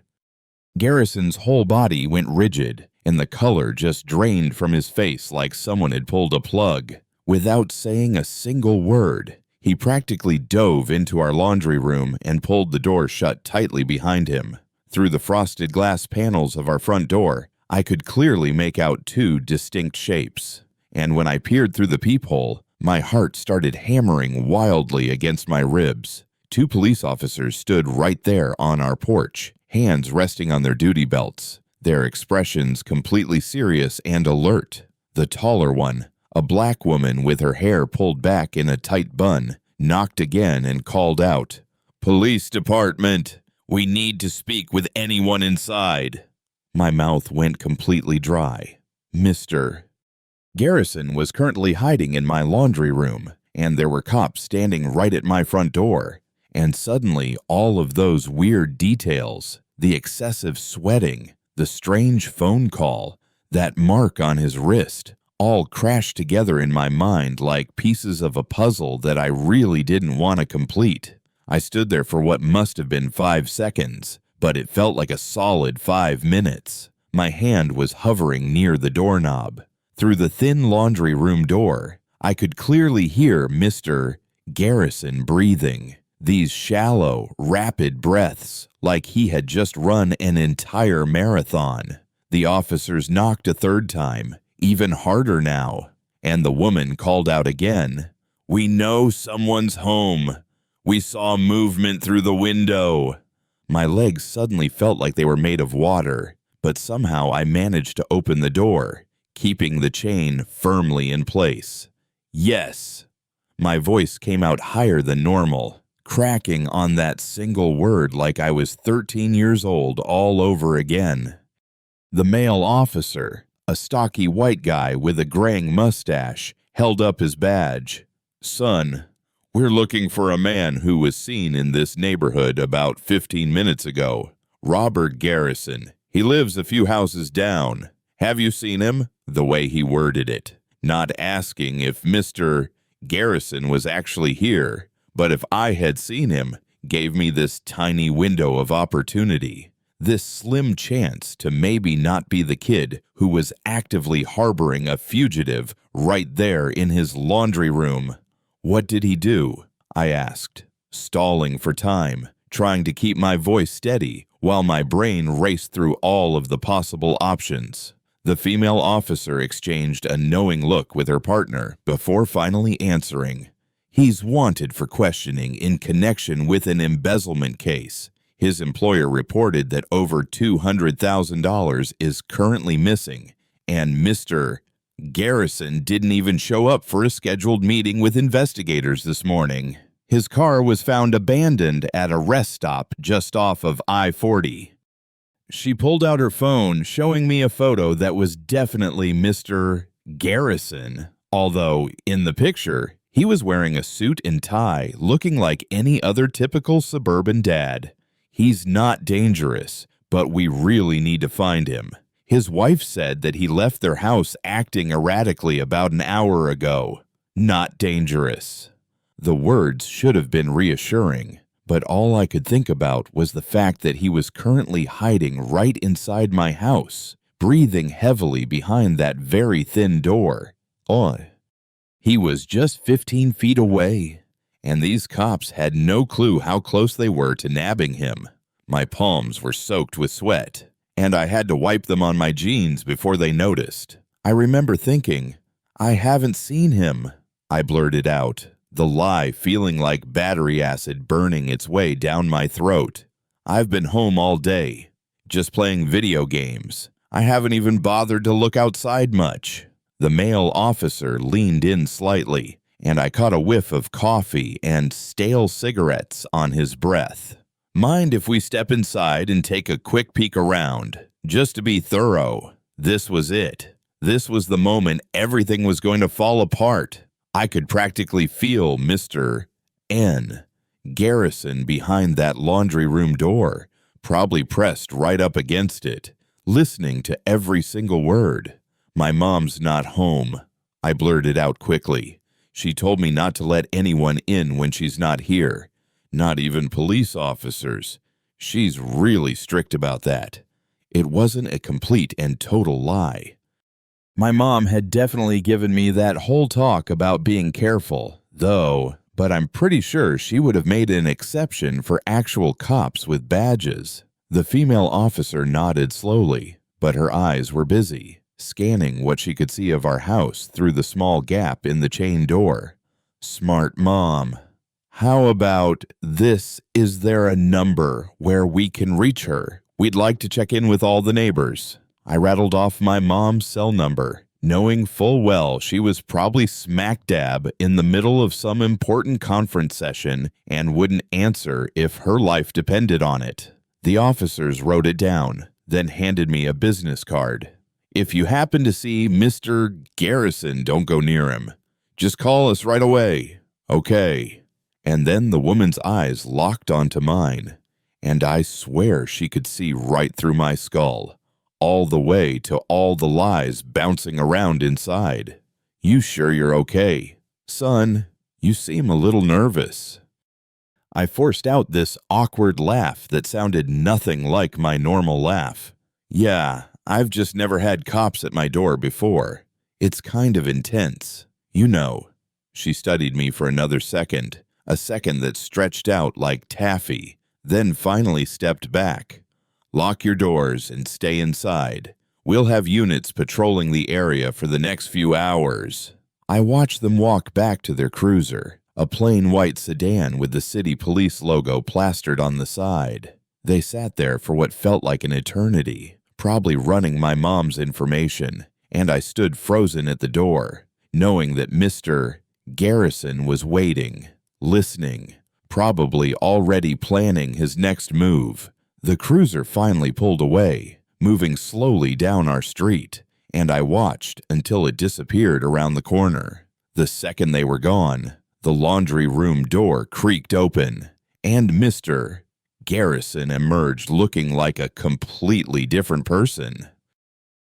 Garrison's whole body went rigid, and the color just drained from his face like someone had pulled a plug. Without saying a single word, he practically dove into our laundry room and pulled the door shut tightly behind him. Through the frosted glass panels of our front door, I could clearly make out 2 distinct shapes. And when I peered through the peephole, my heart started hammering wildly against my ribs. 2 police officers stood right there on our porch, hands resting on their duty belts, their expressions completely serious and alert. The taller one, a black woman with her hair pulled back in a tight bun, knocked again and called out, "Police department, we need to speak with anyone inside." My mouth went completely dry. "Mr." Garrison was currently hiding in my laundry room, and there were cops standing right at my front door. And suddenly, all of those weird details, the excessive sweating, the strange phone call, that mark on his wrist, all crashed together in my mind like pieces of a puzzle that I really didn't want to complete. I stood there for what must have been 5 seconds, but it felt like a solid 5 minutes. My hand was hovering near the doorknob. Through the thin laundry room door, I could clearly hear Mr. Garrison breathing. These shallow, rapid breaths, like he had just run an entire marathon. The officers knocked a 3rd time, even harder now, and the woman called out again, "We know someone's home. We saw movement through the window." My legs suddenly felt like they were made of water, but somehow I managed to open the door, keeping the chain firmly in place. "Yes." My voice came out higher than normal, cracking on that single word like I was 13 years old all over again. The male officer, a stocky white guy with a graying mustache, held up his badge. "Son, we're looking for a man who was seen in this neighborhood about 15 minutes ago. Robert Garrison. He lives a few houses down. Have you seen him?" The way he worded it. Not asking if Mr. Garrison was actually here, but if I had seen him, gave me this tiny window of opportunity. This slim chance to maybe not be the kid who was actively harboring a fugitive right there in his laundry room. "What did he do?" I asked, stalling for time, trying to keep my voice steady while my brain raced through all of the possible options. The female officer exchanged a knowing look with her partner before finally answering. "He's wanted for questioning in connection with an embezzlement case. His employer reported that over $200,000 is currently missing, and Mr. Garrison didn't even show up for a scheduled meeting with investigators this morning. His car was found abandoned at a rest stop just off of I-40. She pulled out her phone, showing me a photo that was definitely Mr. Garrison, although in the picture, he was wearing a suit and tie, looking like any other typical suburban dad. He's not dangerous, but we really need to find him. His wife said that he left their house acting erratically about an hour ago. Not dangerous." The words should have been reassuring, but all I could think about was the fact that he was currently hiding right inside my house, breathing heavily behind that very thin door. He was just 15 feet away, and these cops had no clue how close they were to nabbing him. My palms were soaked with sweat, and I had to wipe them on my jeans before they noticed. I remember thinking, "I haven't seen him," I blurted out, the lie feeling like battery acid burning its way down my throat. "I've been home all day, just playing video games. I haven't even bothered to look outside much." The male officer leaned in slightly, and I caught a whiff of coffee and stale cigarettes on his breath. "Mind if we step inside and take a quick peek around, just to be thorough?" This was it. This was the moment everything was going to fall apart. I could practically feel Mr. Garrison behind that laundry room door, probably pressed right up against it, listening to every single word. "My mom's not home," I blurted out quickly. "She told me not to let anyone in when she's not here, not even police officers. She's really strict about that." It wasn't a complete and total lie. My mom had definitely given me that whole talk about being careful, though, but I'm pretty sure she would have made an exception for actual cops with badges. The female officer nodded slowly, but her eyes were busy, scanning what she could see of our house through the small gap in the chain door. Smart mom. "How about this? Is there a number where we can reach her? We'd like to check in with all the neighbors." I rattled off my mom's cell number, knowing full well she was probably smack dab in the middle of some important conference session and wouldn't answer if her life depended on it. The officers wrote it down, then handed me a business card. "If you happen to see Mr. Garrison, don't go near him. Just call us right away." "Okay." And then the woman's eyes locked onto mine, and I swear she could see right through my skull, all the way to all the lies bouncing around inside. "You sure you're okay? Son, you seem a little nervous." I forced out this awkward laugh that sounded nothing like my normal laugh. "Yeah, I've just never had cops at my door before. It's kind of intense. You know." She studied me for another second, a second that stretched out like taffy, then finally stepped back. "Lock your doors and stay inside. We'll have units patrolling the area for the next few hours." I watched them walk back to their cruiser, a plain white sedan with the city police logo plastered on the side. They sat there for what felt like an eternity, probably running my mom's information, and I stood frozen at the door, knowing that Mr. Garrison was waiting, listening, probably already planning his next move. The cruiser finally pulled away, moving slowly down our street, and I watched until it disappeared around the corner. The second they were gone, the laundry room door creaked open, and Mr. Garrison emerged looking like a completely different person.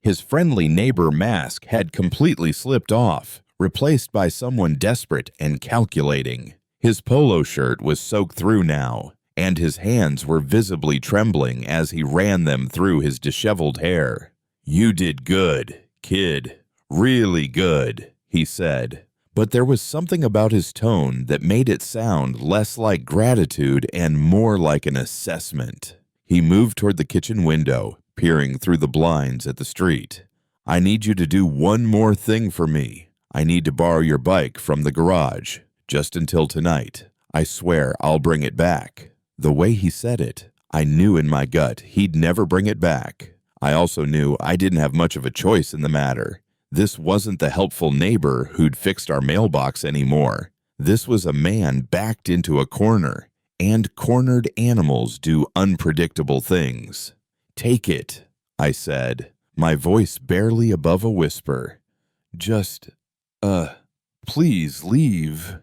His friendly neighbor mask had completely slipped off, replaced by someone desperate and calculating. His polo shirt was soaked through now, and his hands were visibly trembling as he ran them through his disheveled hair. "You did good, kid. Really good," he said. But there was something about his tone that made it sound less like gratitude and more like an assessment. He moved toward the kitchen window, peering through the blinds at the street. "I need you to do one more thing for me. I need to borrow your bike from the garage, just until tonight. I swear I'll bring it back." The way he said it, I knew in my gut he'd never bring it back. I also knew I didn't have much of a choice in the matter. This wasn't the helpful neighbor who'd fixed our mailbox anymore. This was a man backed into a corner, and cornered animals do unpredictable things. "Take it," I said, my voice barely above a whisper. "Just, please leave."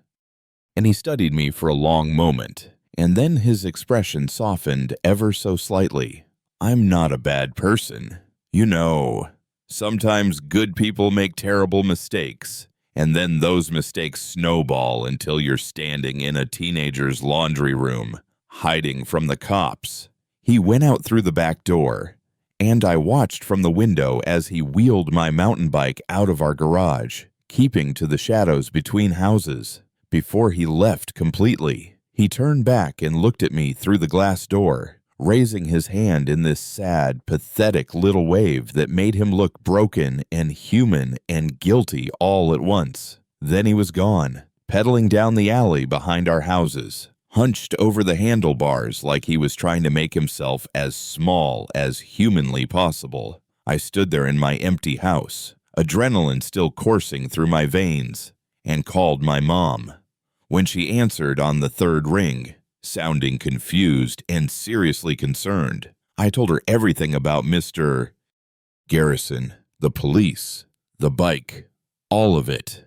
And he studied me for a long moment, and then his expression softened ever so slightly. "I'm not a bad person. You know, sometimes good people make terrible mistakes, and then those mistakes snowball until you're standing in a teenager's laundry room, hiding from the cops." He went out through the back door, and I watched from the window as he wheeled my mountain bike out of our garage, keeping to the shadows between houses. Before he left completely, he turned back and looked at me through the glass door, raising his hand in this sad, pathetic little wave that made him look broken and human and guilty all at once. Then he was gone, pedaling down the alley behind our houses, hunched over the handlebars like he was trying to make himself as small as humanly possible. I stood there in my empty house, adrenaline still coursing through my veins, and called my mom. When she answered on the third ring, sounding confused and seriously concerned, I told her everything about Mr. Garrison, the police, the bike, all of it.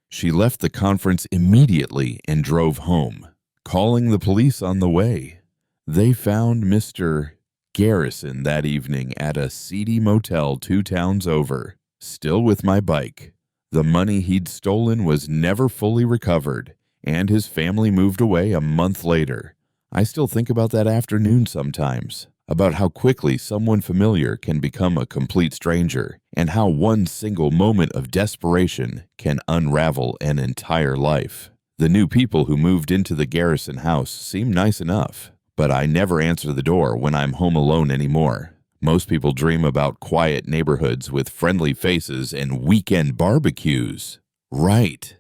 She left the conference immediately and drove home, calling the police on the way. They found Mr. Garrison that evening at a seedy motel 2 towns over, still with my bike. The money he'd stolen was never fully recovered, and his family moved away a month later. I still think about that afternoon sometimes, about how quickly someone familiar can become a complete stranger, and how one single moment of desperation can unravel an entire life. The new people who moved into the Garrison house seem nice enough, but I never answer the door when I'm home alone anymore. Most people dream about quiet neighborhoods with friendly faces and weekend barbecues. Right.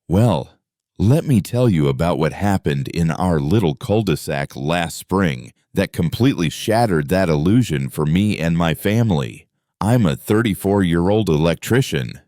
Well, let me tell you about what happened in our little cul-de-sac last spring that completely shattered that illusion for me and my family. I'm a 34-year-old electrician.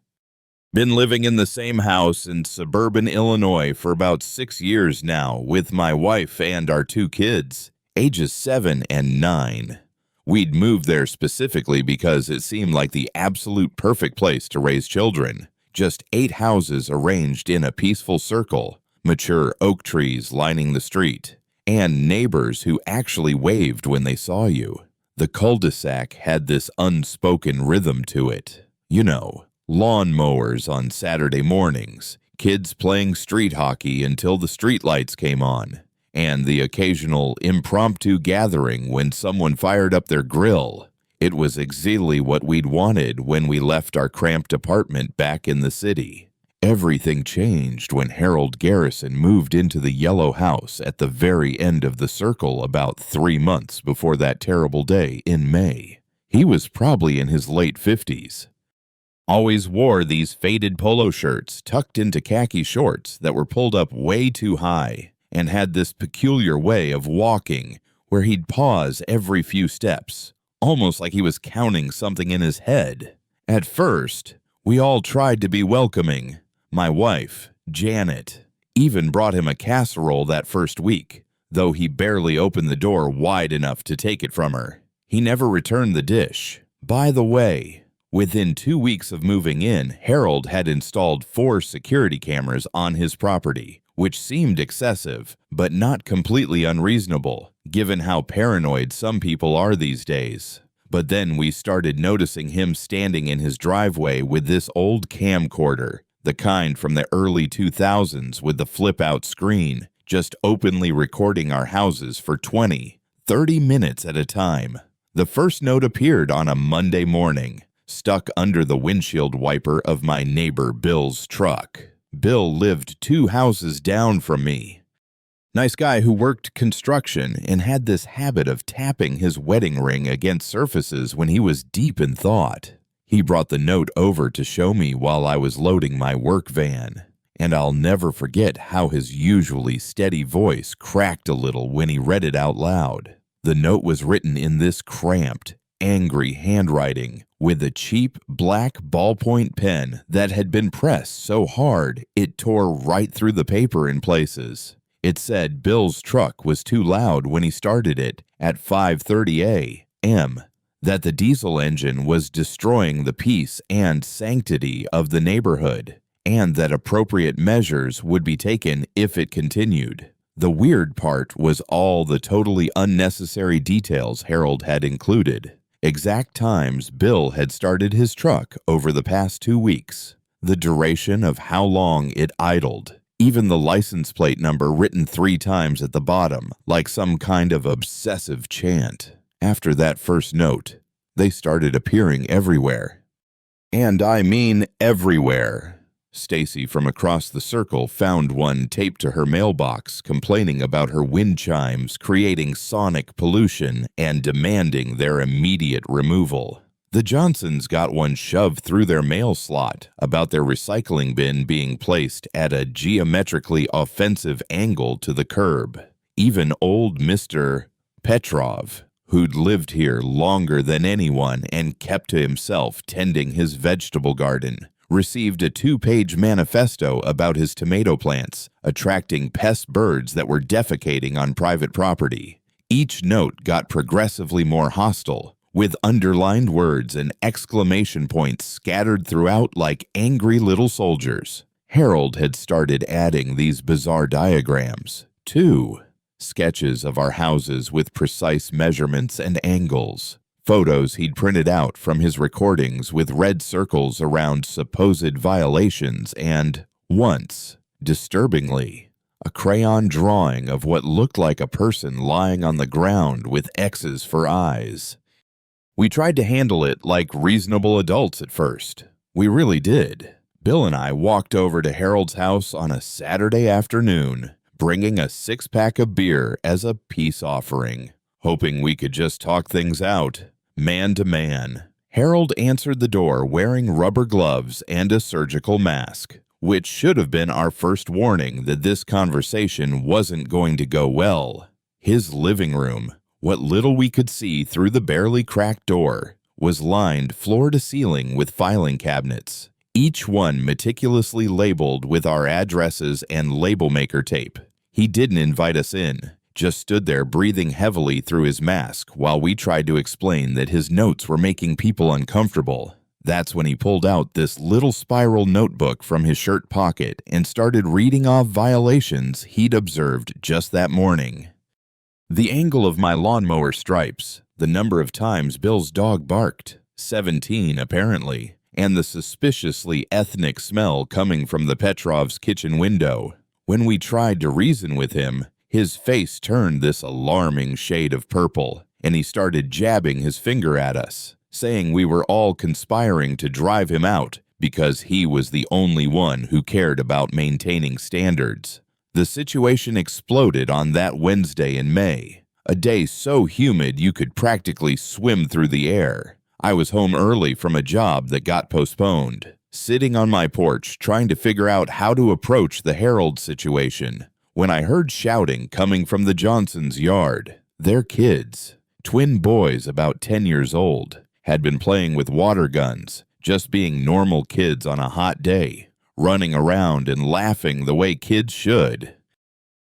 Been living in the same house in suburban Illinois for about 6 years now with my wife and our 2 kids, ages 7 and 9. We'd moved there specifically because it seemed like the absolute perfect place to raise children. Just 8 houses arranged in a peaceful circle, mature oak trees lining the street, and neighbors who actually waved when they saw you. The cul-de-sac had this unspoken rhythm to it. You know, lawn mowers on Saturday mornings, kids playing street hockey until the streetlights came on, and the occasional impromptu gathering when someone fired up their grill. It was exactly what we'd wanted when we left our cramped apartment back in the city. Everything changed when Harold Garrison moved into the yellow house at the very end of the circle about 3 months before that terrible day in May. He was probably in his late 50s. Always wore these faded polo shirts tucked into khaki shorts that were pulled up way too high, and had this peculiar way of walking where he'd pause every few steps, almost like he was counting something in his head. At first, we all tried to be welcoming. My wife, Janet, even brought him a casserole that first week, though he barely opened the door wide enough to take it from her. He never returned the dish. By the way, within 2 weeks of moving in, Harold had installed 4 security cameras on his property, which seemed excessive, but not completely unreasonable, given how paranoid some people are these days. But then we started noticing him standing in his driveway with this old camcorder, the kind from the early 2000s with the flip-out screen, just openly recording our houses for 20, 30 minutes at a time. The first note appeared on a Monday morning, stuck under the windshield wiper of my neighbor Bill's truck. Bill lived 2 houses down from me. Nice guy who worked construction and had this habit of tapping his wedding ring against surfaces when he was deep in thought. He brought the note over to show me while I was loading my work van, and I'll never forget how his usually steady voice cracked a little when he read it out loud. The note was written in this cramped, angry handwriting with a cheap black ballpoint pen that had been pressed so hard it tore right through the paper in places. It said Bill's truck was too loud when he started it at 5:30 a.m., that the diesel engine was destroying the peace and sanctity of the neighborhood, and that appropriate measures would be taken if it continued. The weird part was all the totally unnecessary details Harold had included. Exact times Bill had started his truck over the past 2 weeks, the duration of how long it idled, even the license plate number written 3 times at the bottom, like some kind of obsessive chant. After that first note, they started appearing everywhere. And I mean everywhere. Stacy from across the circle found one taped to her mailbox complaining about her wind chimes creating sonic pollution and demanding their immediate removal. The Johnsons got one shoved through their mail slot about their recycling bin being placed at a geometrically offensive angle to the curb. Even old Mr. Petrov, who'd lived here longer than anyone and kept to himself tending his vegetable garden, received a 2-page manifesto about his tomato plants, attracting pest birds that were defecating on private property. Each note got progressively more hostile, with underlined words and exclamation points scattered throughout like angry little soldiers. Harold had started adding these bizarre diagrams, too. Sketches of our houses with precise measurements and angles. Photos he'd printed out from his recordings with red circles around supposed violations and, once, disturbingly, a crayon drawing of what looked like a person lying on the ground with X's for eyes. We tried to handle it like reasonable adults at first. We really did. Bill and I walked over to Harold's house on a Saturday afternoon, bringing a 6-pack of beer as a peace offering, hoping we could just talk things out. Man to man. Harold answered the door wearing rubber gloves and a surgical mask, which should have been our first warning that this conversation wasn't going to go well. His living room, what little we could see through the barely cracked door, was lined floor to ceiling with filing cabinets, each one meticulously labeled with our addresses and label maker tape. He didn't invite us in, just stood there breathing heavily through his mask while we tried to explain that his notes were making people uncomfortable. That's when he pulled out this little spiral notebook from his shirt pocket and started reading off violations he'd observed just that morning. The angle of my lawnmower stripes, the number of times Bill's dog barked, 17 apparently, and the suspiciously ethnic smell coming from the Petrovs' kitchen window. When we tried to reason with him, his face turned this alarming shade of purple, and he started jabbing his finger at us, saying we were all conspiring to drive him out because he was the only one who cared about maintaining standards. The situation exploded on that Wednesday in May, a day so humid you could practically swim through the air. I was home early from a job that got postponed, sitting on my porch trying to figure out how to approach the Harold situation, when I heard shouting coming from the Johnsons' yard. Their kids, twin boys about 10 years old, had been playing with water guns, just being normal kids on a hot day, running around and laughing the way kids should.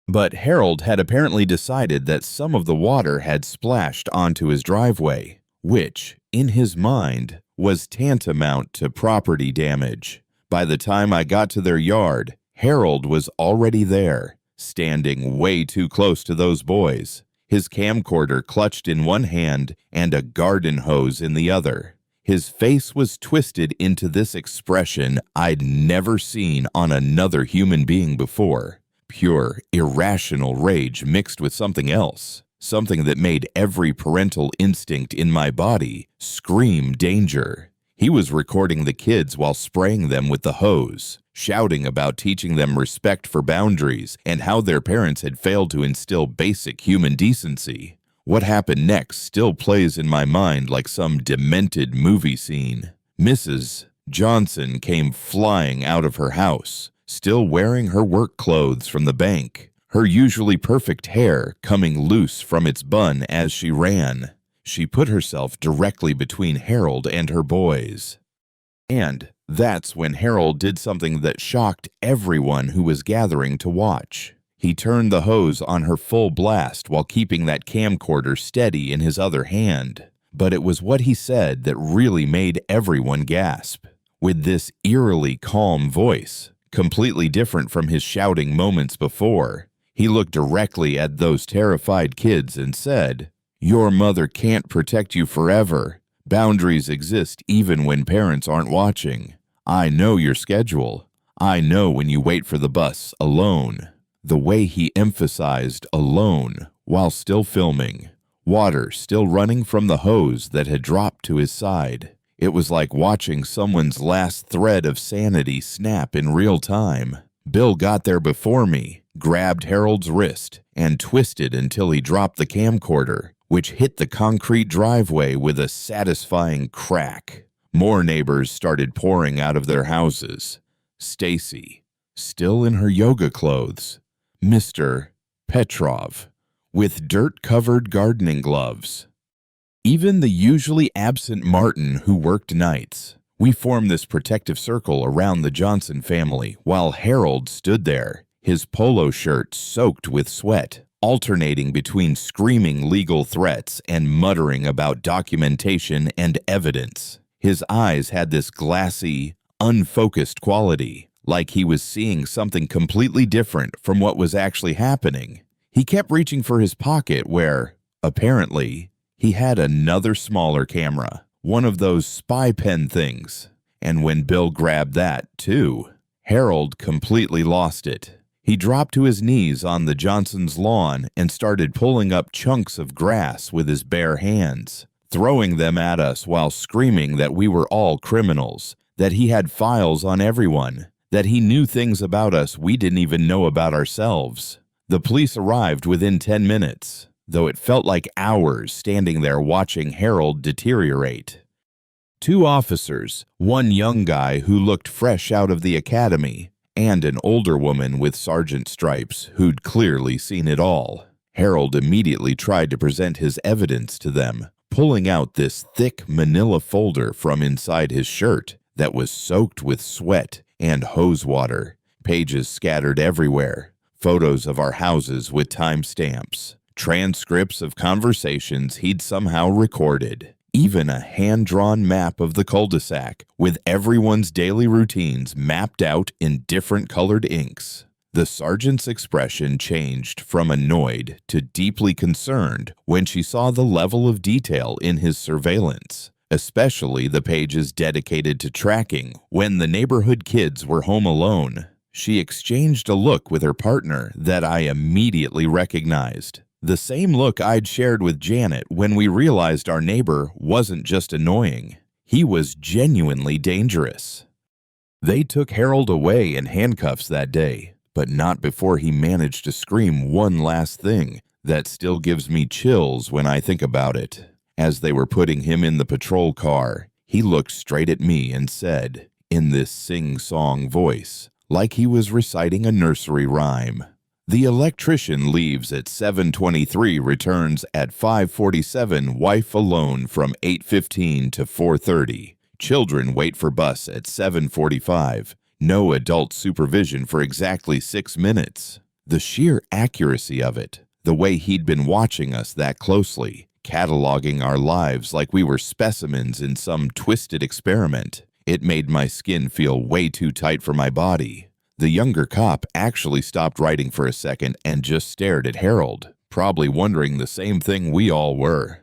But Harold had apparently decided that some of the water had splashed onto his driveway, which, in his mind, was tantamount to property damage. By the time I got to their yard, Harold was already there, standing way too close to those boys, his camcorder clutched in one hand and a garden hose in the other. His face was twisted into this expression I'd never seen on another human being before. Pure, irrational rage mixed with something else, something that made every parental instinct in my body scream danger. He was recording the kids while spraying them with the hose, shouting about teaching them respect for boundaries and how their parents had failed to instill basic human decency. What happened next still plays in my mind like some demented movie scene. Mrs. Johnson came flying out of her house, still wearing her work clothes from the bank, her usually perfect hair coming loose from its bun as she ran. She put herself directly between Harold and her boys. And that's when Harold did something that shocked everyone who was gathering to watch. He turned the hose on her full blast while keeping that camcorder steady in his other hand. But it was what he said that really made everyone gasp. With this eerily calm voice, completely different from his shouting moments before, he looked directly at those terrified kids and said, "Your mother can't protect you forever. Boundaries exist even when parents aren't watching. I know your schedule. I know when you wait for the bus alone." The way he emphasized alone while still filming, water still running from the hose that had dropped to his side. It was like watching someone's last thread of sanity snap in real time. Bill got there before me, grabbed Harold's wrist, and twisted until he dropped the camcorder, which hit the concrete driveway with a satisfying crack. More neighbors started pouring out of their houses. Stacy, still in her yoga clothes. Mr. Petrov, with dirt-covered gardening gloves. Even the usually absent Martin, who worked nights. We formed this protective circle around the Johnson family while Harold stood there, his polo shirt soaked with sweat, alternating between screaming legal threats and muttering about documentation and evidence. His eyes had this glassy, unfocused quality, like he was seeing something completely different from what was actually happening. He kept reaching for his pocket where, apparently, he had another smaller camera, one of those spy pen things. And when Bill grabbed that, too, Harold completely lost it. He dropped to his knees on the Johnsons' lawn and started pulling up chunks of grass with his bare hands, throwing them at us while screaming that we were all criminals, that he had files on everyone, that he knew things about us we didn't even know about ourselves. The police arrived within 10 minutes, though it felt like hours standing there watching Harold deteriorate. 2 officers, one young guy who looked fresh out of the academy, and an older woman with sergeant stripes who'd clearly seen it all. Harold immediately tried to present his evidence to them, pulling out this thick manila folder from inside his shirt that was soaked with sweat and hose water, pages scattered everywhere, photos of our houses with timestamps, transcripts of conversations he'd somehow recorded, even a hand-drawn map of the cul-de-sac with everyone's daily routines mapped out in different colored inks. The sergeant's expression changed from annoyed to deeply concerned when she saw the level of detail in his surveillance, especially the pages dedicated to tracking when the neighborhood kids were home alone. She exchanged a look with her partner that I immediately recognized. The same look I'd shared with Janet when we realized our neighbor wasn't just annoying. He was genuinely dangerous. They took Harold away in handcuffs that day, but not before he managed to scream one last thing that still gives me chills when I think about it. As they were putting him in the patrol car, he looked straight at me and said, in this sing-song voice, like he was reciting a nursery rhyme, "The electrician leaves at 7:23, returns at 5:47, wife alone from 8:15 to 4:30. Children wait for bus at 7:45. No adult supervision for exactly 6 minutes." The sheer accuracy of it, the way he'd been watching us that closely, cataloging our lives like we were specimens in some twisted experiment. It made my skin feel way too tight for my body. The younger cop actually stopped writing for a second and just stared at Harold, probably wondering the same thing we all were.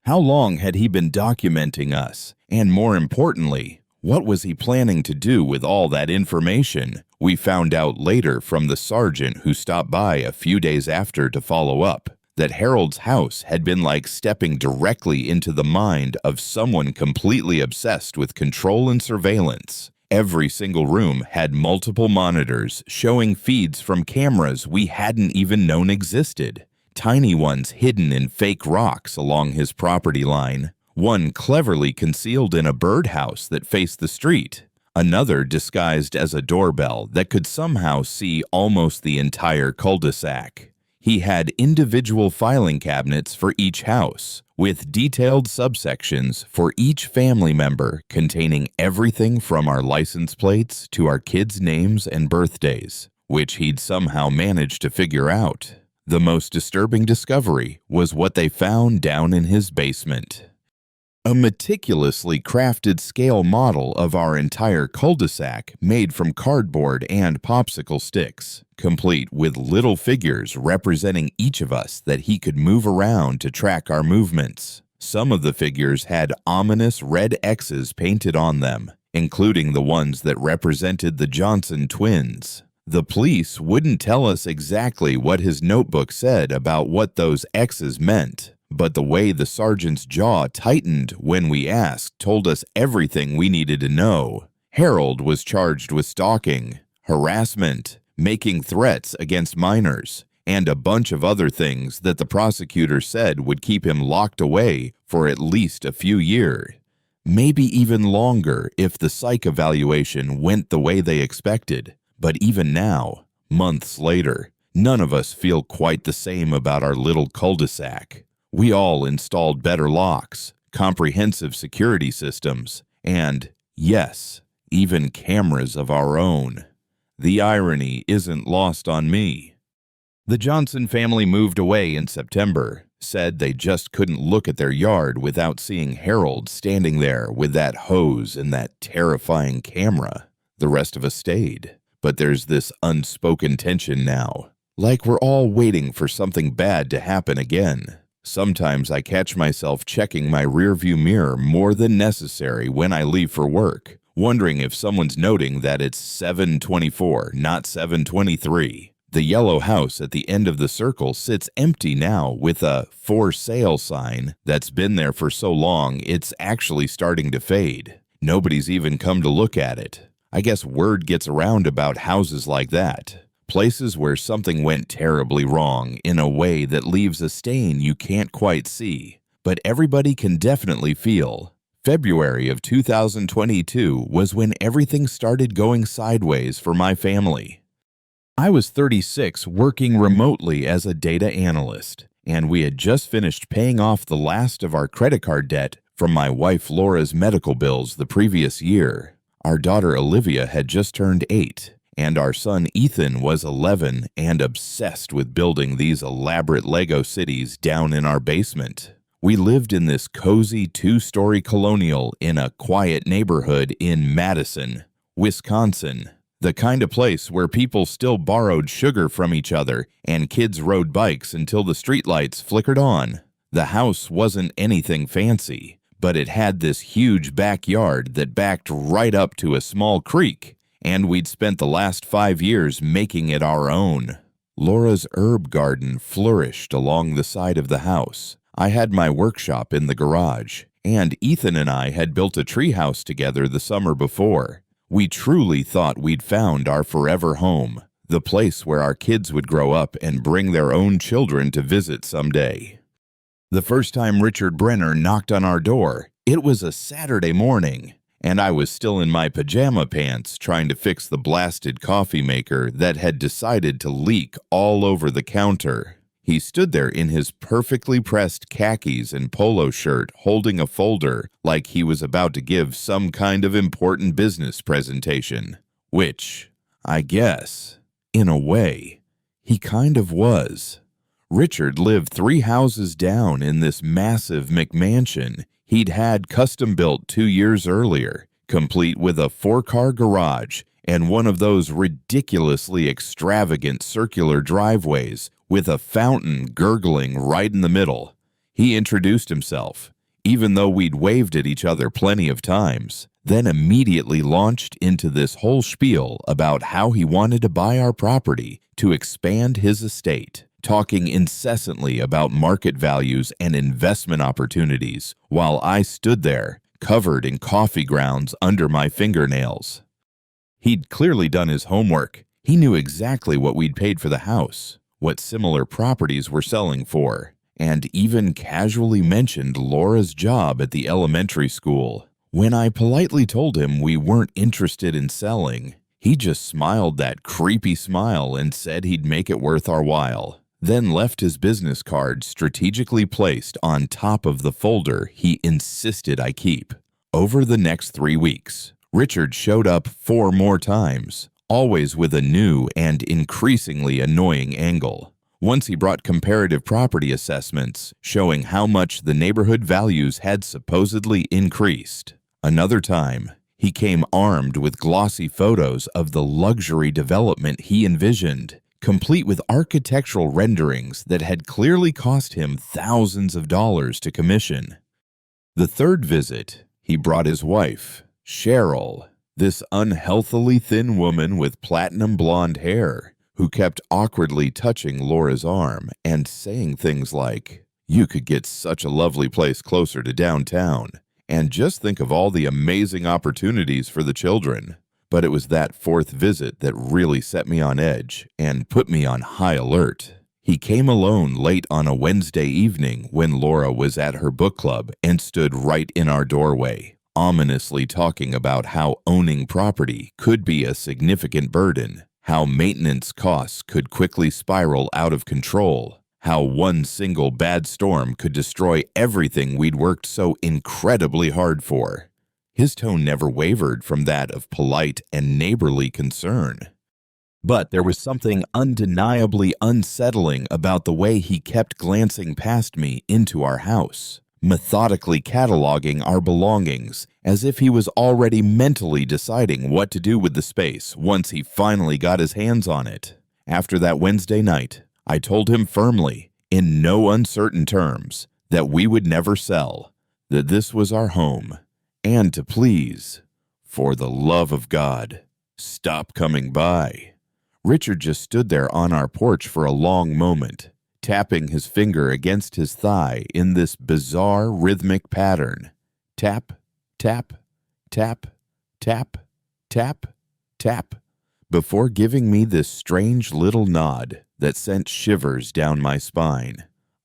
How long had he been documenting us? And more importantly, what was he planning to do with all that information? We found out later from the sergeant who stopped by a few days after to follow up that Harold's house had been like stepping directly into the mind of someone completely obsessed with control and surveillance. Every single room had multiple monitors showing feeds from cameras we hadn't even known existed. Tiny ones hidden in fake rocks along his property line. One cleverly concealed in a birdhouse that faced the street. Another disguised as a doorbell that could somehow see almost the entire cul-de-sac. He had individual filing cabinets for each house, with detailed subsections for each family member containing everything from our license plates to our kids' names and birthdays, which he'd somehow managed to figure out. The most disturbing discovery was what they found down in his basement. A meticulously crafted scale model of our entire cul-de-sac made from cardboard and popsicle sticks, complete with little figures representing each of us that he could move around to track our movements. Some of the figures had ominous red X's painted on them, including the ones that represented the Johnson twins. The police wouldn't tell us exactly what his notebook said about what those X's meant, but the way the sergeant's jaw tightened when we asked told us everything we needed to know. Harold was charged with stalking, harassment, making threats against minors, and a bunch of other things that the prosecutor said would keep him locked away for at least a few years. Maybe even longer if the psych evaluation went the way they expected. But even now, months later, none of us feel quite the same about our little cul-de-sac. We all installed better locks, comprehensive security systems, and, yes, even cameras of our own. The irony isn't lost on me. The Johnson family moved away in September, said they just couldn't look at their yard without seeing Harold standing there with that hose and that terrifying camera. The rest of us stayed. But there's this unspoken tension now, like we're all waiting for something bad to happen again. Sometimes I catch myself checking my rearview mirror more than necessary when I leave for work, wondering if someone's noting that it's 7:24, not 7:23. The yellow house at the end of the circle sits empty now with a "for sale" sign that's been there for so long it's actually starting to fade. Nobody's even come to look at it. I guess word gets around about houses like that. Places where something went terribly wrong in a way that leaves a stain you can't quite see, but everybody can definitely feel. February of 2022 was when everything started going sideways for my family. I was 36 working remotely as a data analyst, and we had just finished paying off the last of our credit card debt from my wife Laura's medical bills the previous year. Our daughter Olivia had just turned 8, and our son Ethan was 11 and obsessed with building these elaborate Lego cities down in our basement. We lived in this cozy 2-story colonial in a quiet neighborhood in Madison, Wisconsin, the kind of place where people still borrowed sugar from each other and kids rode bikes until the streetlights flickered on. The house wasn't anything fancy, but it had this huge backyard that backed right up to a small creek, and we'd spent the last 5 years making it our own. Laura's herb garden flourished along the side of the house. I had my workshop in the garage, and Ethan and I had built a treehouse together the summer before. We truly thought we'd found our forever home, the place where our kids would grow up and bring their own children to visit someday. The first time Richard Brenner knocked on our door, it was a Saturday morning, and I was still in my pajama pants trying to fix the blasted coffee maker that had decided to leak all over the counter. He stood there in his perfectly pressed khakis and polo shirt holding a folder like he was about to give some kind of important business presentation, which, I guess, in a way, he kind of was. Richard lived 3 houses down in this massive McMansion he'd had custom built 2 years earlier, complete with a 4-car garage and one of those ridiculously extravagant circular driveways with a fountain gurgling right in the middle. He introduced himself, even though we'd waved at each other plenty of times, then immediately launched into this whole spiel about how he wanted to buy our property to expand his estate, talking incessantly about market values and investment opportunities, while I stood there, covered in coffee grounds under my fingernails. He'd clearly done his homework. He knew exactly what we'd paid for the house, what similar properties were selling for, and even casually mentioned Laura's job at the elementary school. When I politely told him we weren't interested in selling, he just smiled that creepy smile and said he'd make it worth our while, then left his business card strategically placed on top of the folder he insisted I keep. Over the next 3 weeks, Richard showed up 4 more times, always with a new and increasingly annoying angle. Once he brought comparative property assessments showing how much the neighborhood values had supposedly increased. Another time, he came armed with glossy photos of the luxury development he envisioned, complete with architectural renderings that had clearly cost him thousands of dollars to commission. The third visit, he brought his wife, Cheryl, this unhealthily thin woman with platinum blonde hair, who kept awkwardly touching Laura's arm and saying things like, "You could get such a lovely place closer to downtown, and just think of all the amazing opportunities for the children." But it was that 4th visit that really set me on edge and put me on high alert. He came alone late on a Wednesday evening when Laura was at her book club and stood right in our doorway, ominously talking about how owning property could be a significant burden, how maintenance costs could quickly spiral out of control, how one single bad storm could destroy everything we'd worked so incredibly hard for. His tone never wavered from that of polite and neighborly concern. But there was something undeniably unsettling about the way he kept glancing past me into our house, methodically cataloging our belongings as if he was already mentally deciding what to do with the space once he finally got his hands on it. After that Wednesday night, I told him firmly, in no uncertain terms, that we would never sell, that this was our home, and to please, for the love of God, stop coming by. Richard just stood there on our porch for a long moment, tapping his finger against his thigh in this bizarre rhythmic pattern. Tap, tap, tap, tap, tap, tap, before giving me this strange little nod that sent shivers down my spine.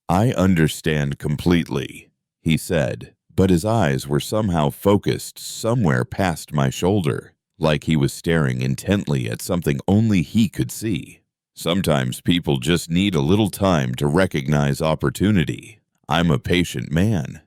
"I understand completely," he said, but his eyes were somehow focused somewhere past my shoulder, like he was staring intently at something only he could see. "Sometimes people just need a little time to recognize opportunity. I'm a patient man."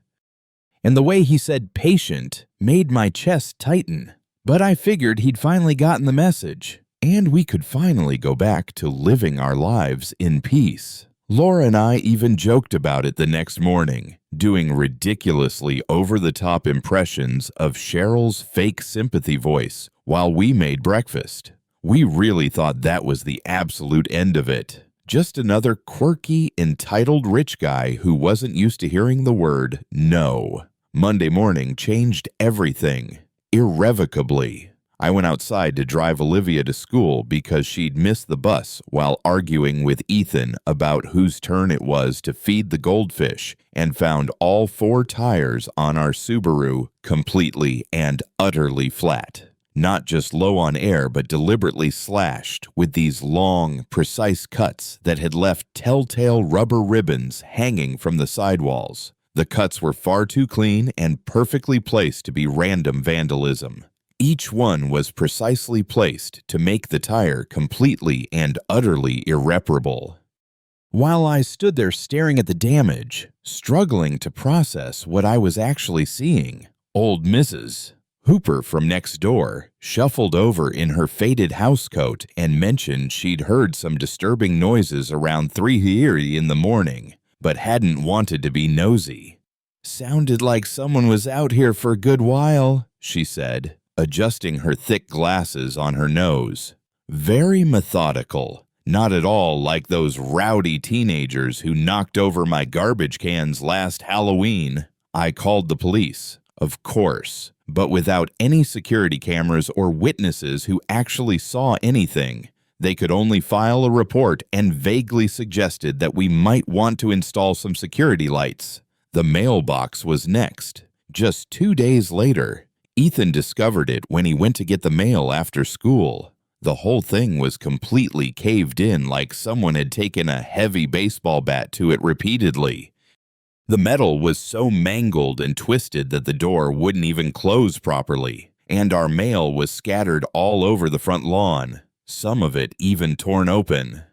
And the way he said patient made my chest tighten. But I figured he'd finally gotten the message, and we could finally go back to living our lives in peace. Laura and I even joked about it the next morning, doing ridiculously over-the-top impressions of Cheryl's fake sympathy voice while we made breakfast. We really thought that was the absolute end of it. Just another quirky, entitled rich guy who wasn't used to hearing the word no. Monday morning changed everything, irrevocably. I went outside to drive Olivia to school because she'd missed the bus while arguing with Ethan about whose turn it was to feed the goldfish, and found all 4 tires on our Subaru completely and utterly flat. Not just low on air, but deliberately slashed with these long, precise cuts that had left telltale rubber ribbons hanging from the sidewalls. The cuts were far too clean and perfectly placed to be random vandalism. Each one was precisely placed to make the tire completely and utterly irreparable. While I stood there staring at the damage, struggling to process what I was actually seeing, old Mrs., Hooper from next door shuffled over in her faded housecoat and mentioned she'd heard some disturbing noises around 3:30 in the morning, but hadn't wanted to be nosy. "Sounded like someone was out here for a good while," she said, adjusting her thick glasses on her nose. Very methodical, not at all like those rowdy teenagers who knocked over my garbage cans last Halloween. I called the police, of course, but without any security cameras or witnesses who actually saw anything. They could only file a report and vaguely suggested that we might want to install some security lights. The mailbox was next. Just 2 days later, Ethan discovered it when he went to get the mail after school. The whole thing was completely caved in, like someone had taken a heavy baseball bat to it repeatedly. The metal was so mangled and twisted that the door wouldn't even close properly, and our mail was scattered all over the front lawn, some of it even torn open.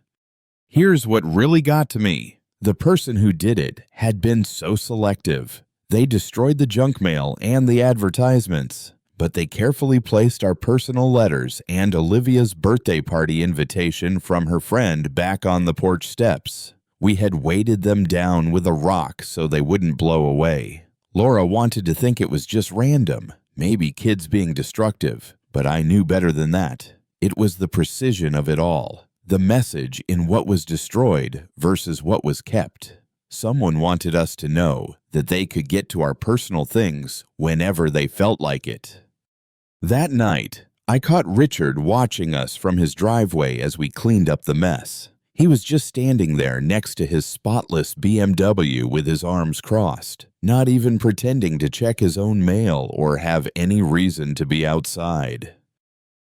Here's what really got to me. The person who did it had been so selective. They destroyed the junk mail and the advertisements, but they carefully placed our personal letters and Olivia's birthday party invitation from her friend back on the porch steps. We had weighted them down with a rock so they wouldn't blow away. Laura wanted to think it was just random, maybe kids being destructive, but I knew better than that. It was the precision of it all, the message in what was destroyed versus what was kept. Someone wanted us to know that they could get to our personal things whenever they felt like it. That night, I caught Richard watching us from his driveway as we cleaned up the mess. He was just standing there next to his spotless BMW with his arms crossed, not even pretending to check his own mail or have any reason to be outside.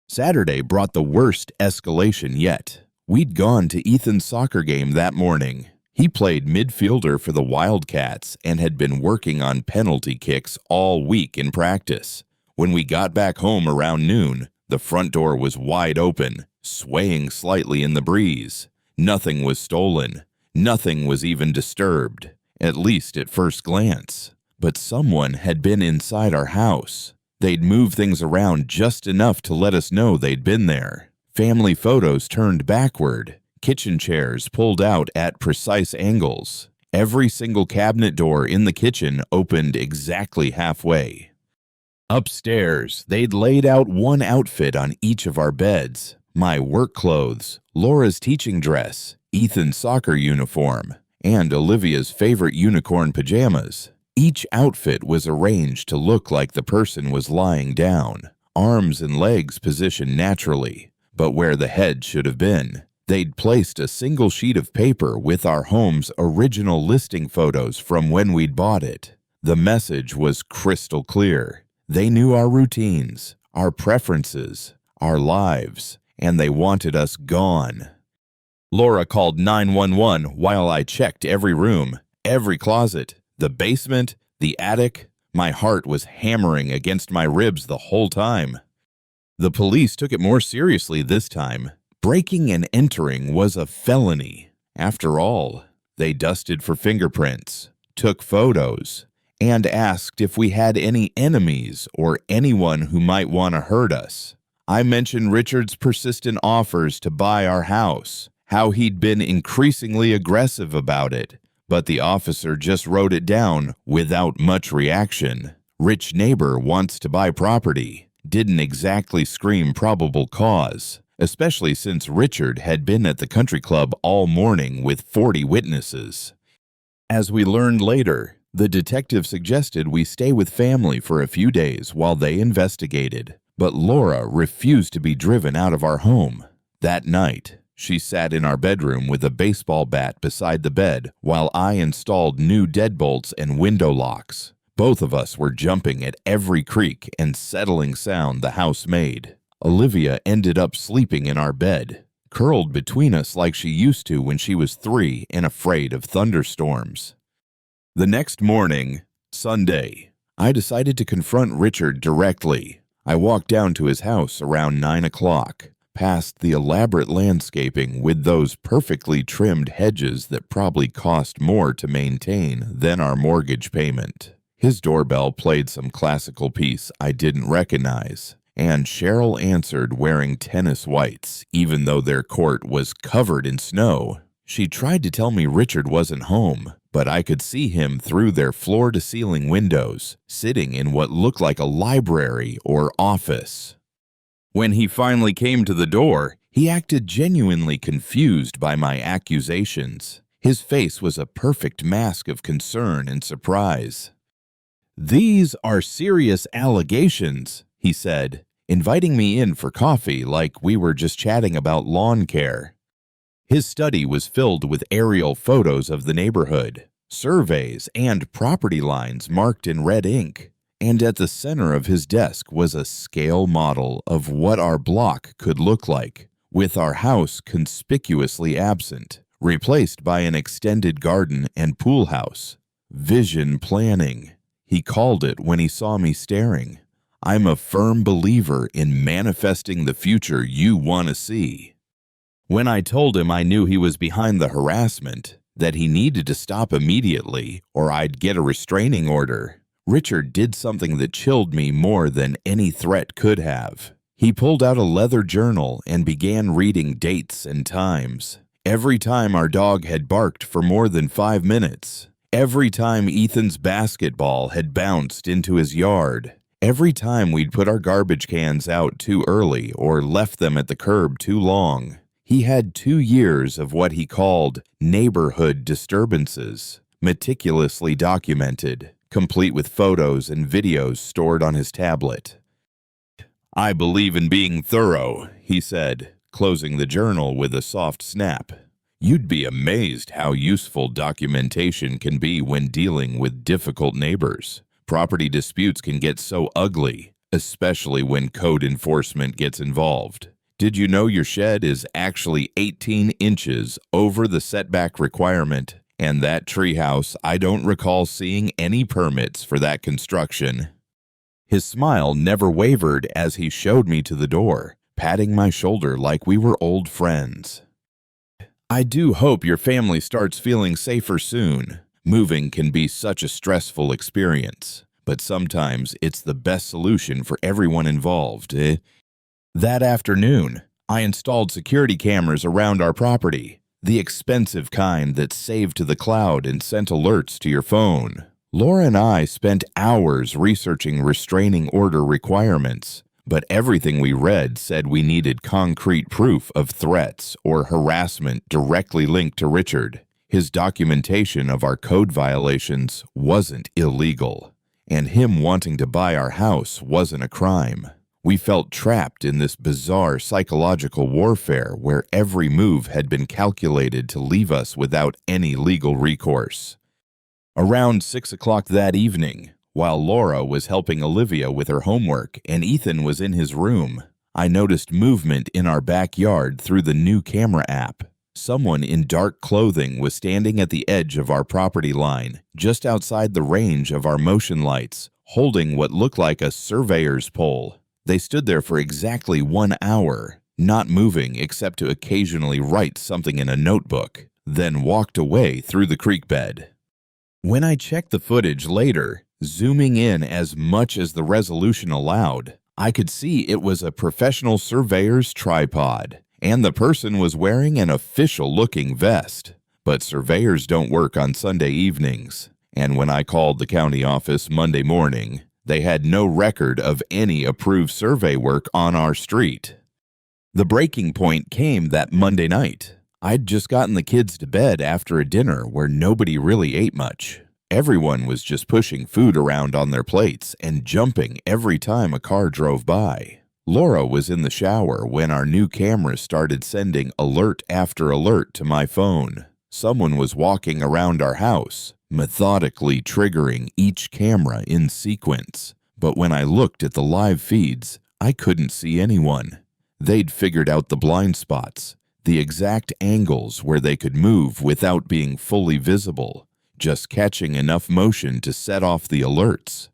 Saturday brought the worst escalation yet. We'd gone to Ethan's soccer game that morning. He played midfielder for the Wildcats and had been working on penalty kicks all week in practice. When we got back home around noon, the front door was wide open, swaying slightly in the breeze. Nothing was stolen. Nothing was even disturbed, at least at first glance. But someone had been inside our house. They'd moved things around just enough to let us know they'd been there. Family photos turned backward. Kitchen chairs pulled out at precise angles. Every single cabinet door in the kitchen opened exactly halfway. Upstairs, they'd laid out one outfit on each of our beds. My work clothes, Laura's teaching dress, Ethan's soccer uniform, and Olivia's favorite unicorn pajamas. Each outfit was arranged to look like the person was lying down, arms and legs positioned naturally, but where the head should have been. They'd placed a single sheet of paper with our home's original listing photos from when we'd bought it. The message was crystal clear. They knew our routines, our preferences, our lives, and they wanted us gone. Laura called 911 while I checked every room, every closet, the basement, the attic. My heart was hammering against my ribs the whole time. The police took it more seriously this time. Breaking and entering was a felony. After all, they dusted for fingerprints, took photos, and asked if we had any enemies or anyone who might want to hurt us. I mentioned Richard's persistent offers to buy our house, how he'd been increasingly aggressive about it, but the officer just wrote it down without much reaction. Rich neighbor wants to buy property. Didn't exactly scream probable cause, especially since Richard had been at the country club all morning with 40 witnesses. As we learned later, the detective suggested we stay with family for a few days while they investigated, but Laura refused to be driven out of our home. That night, she sat in our bedroom with a baseball bat beside the bed while I installed new deadbolts and window locks. Both of us were jumping at every creak and settling sound the house made. Olivia ended up sleeping in our bed, curled between us like she used to when she was 3 and afraid of thunderstorms. The next morning, Sunday, I decided to confront Richard directly. I walked down to his house around 9 o'clock, past the elaborate landscaping with those perfectly trimmed hedges that probably cost more to maintain than our mortgage payment. His doorbell played some classical piece I didn't recognize, and Cheryl answered wearing tennis whites, even though their court was covered in snow. She tried to tell me Richard wasn't home, but I could see him through their floor-to-ceiling windows, sitting in what looked like a library or office. When he finally came to the door, he acted genuinely confused by my accusations. His face was a perfect mask of concern and surprise. "These are serious allegations," he said, inviting me in for coffee like we were just chatting about lawn care. His study was filled with aerial photos of the neighborhood, surveys, and property lines marked in red ink. And at the center of his desk was a scale model of what our block could look like, with our house conspicuously absent, replaced by an extended garden and pool house. Vision planning, he called it when he saw me staring. I'm a firm believer in manifesting the future you want to see. When I told him I knew he was behind the harassment, that he needed to stop immediately or I'd get a restraining order, Richard did something that chilled me more than any threat could have. He pulled out a leather journal and began reading dates and times. Every time our dog had barked for more than 5 minutes. Every time Ethan's basketball had bounced into his yard. Every time we'd put our garbage cans out too early or left them at the curb too long. He had 2 years of what he called neighborhood disturbances, meticulously documented, complete with photos and videos stored on his tablet. "I believe in being thorough," he said, closing the journal with a soft snap. "You'd be amazed how useful documentation can be when dealing with difficult neighbors. Property disputes can get so ugly, especially when code enforcement gets involved. Did you know your shed is actually 18 inches over the setback requirement? And that treehouse, I don't recall seeing any permits for that construction." His smile never wavered as he showed me to the door, patting my shoulder like we were old friends. "I do hope your family starts feeling safer soon. Moving can be such a stressful experience, but sometimes it's the best solution for everyone involved, eh?" That afternoon, I installed security cameras around our property, the expensive kind that saved to the cloud and sent alerts to your phone. Laura and I spent hours researching restraining order requirements, but everything we read said we needed concrete proof of threats or harassment directly linked to Richard. His documentation of our code violations wasn't illegal, and him wanting to buy our house wasn't a crime. We felt trapped in this bizarre psychological warfare where every move had been calculated to leave us without any legal recourse. Around 6 o'clock that evening, while Laura was helping Olivia with her homework and Ethan was in his room, I noticed movement in our backyard through the new camera app. Someone in dark clothing was standing at the edge of our property line, just outside the range of our motion lights, holding what looked like a surveyor's pole. They stood there for exactly 1 hour, not moving except to occasionally write something in a notebook, then walked away through the creek bed. When I checked the footage later, zooming in as much as the resolution allowed, I could see it was a professional surveyor's tripod, and the person was wearing an official-looking vest. But surveyors don't work on Sunday evenings, and when I called the county office Monday morning, they had no record of any approved survey work on our street. The breaking point came that Monday night. I'd just gotten the kids to bed after a dinner where nobody really ate much. Everyone was just pushing food around on their plates and jumping every time a car drove by. Laura was in the shower when our new camera started sending alert after alert to my phone. Someone was walking around our house, methodically triggering each camera in sequence. But when I looked at the live feeds, I couldn't see anyone. They'd figured out the blind spots, the exact angles where they could move without being fully visible, just catching enough motion to set off the alerts.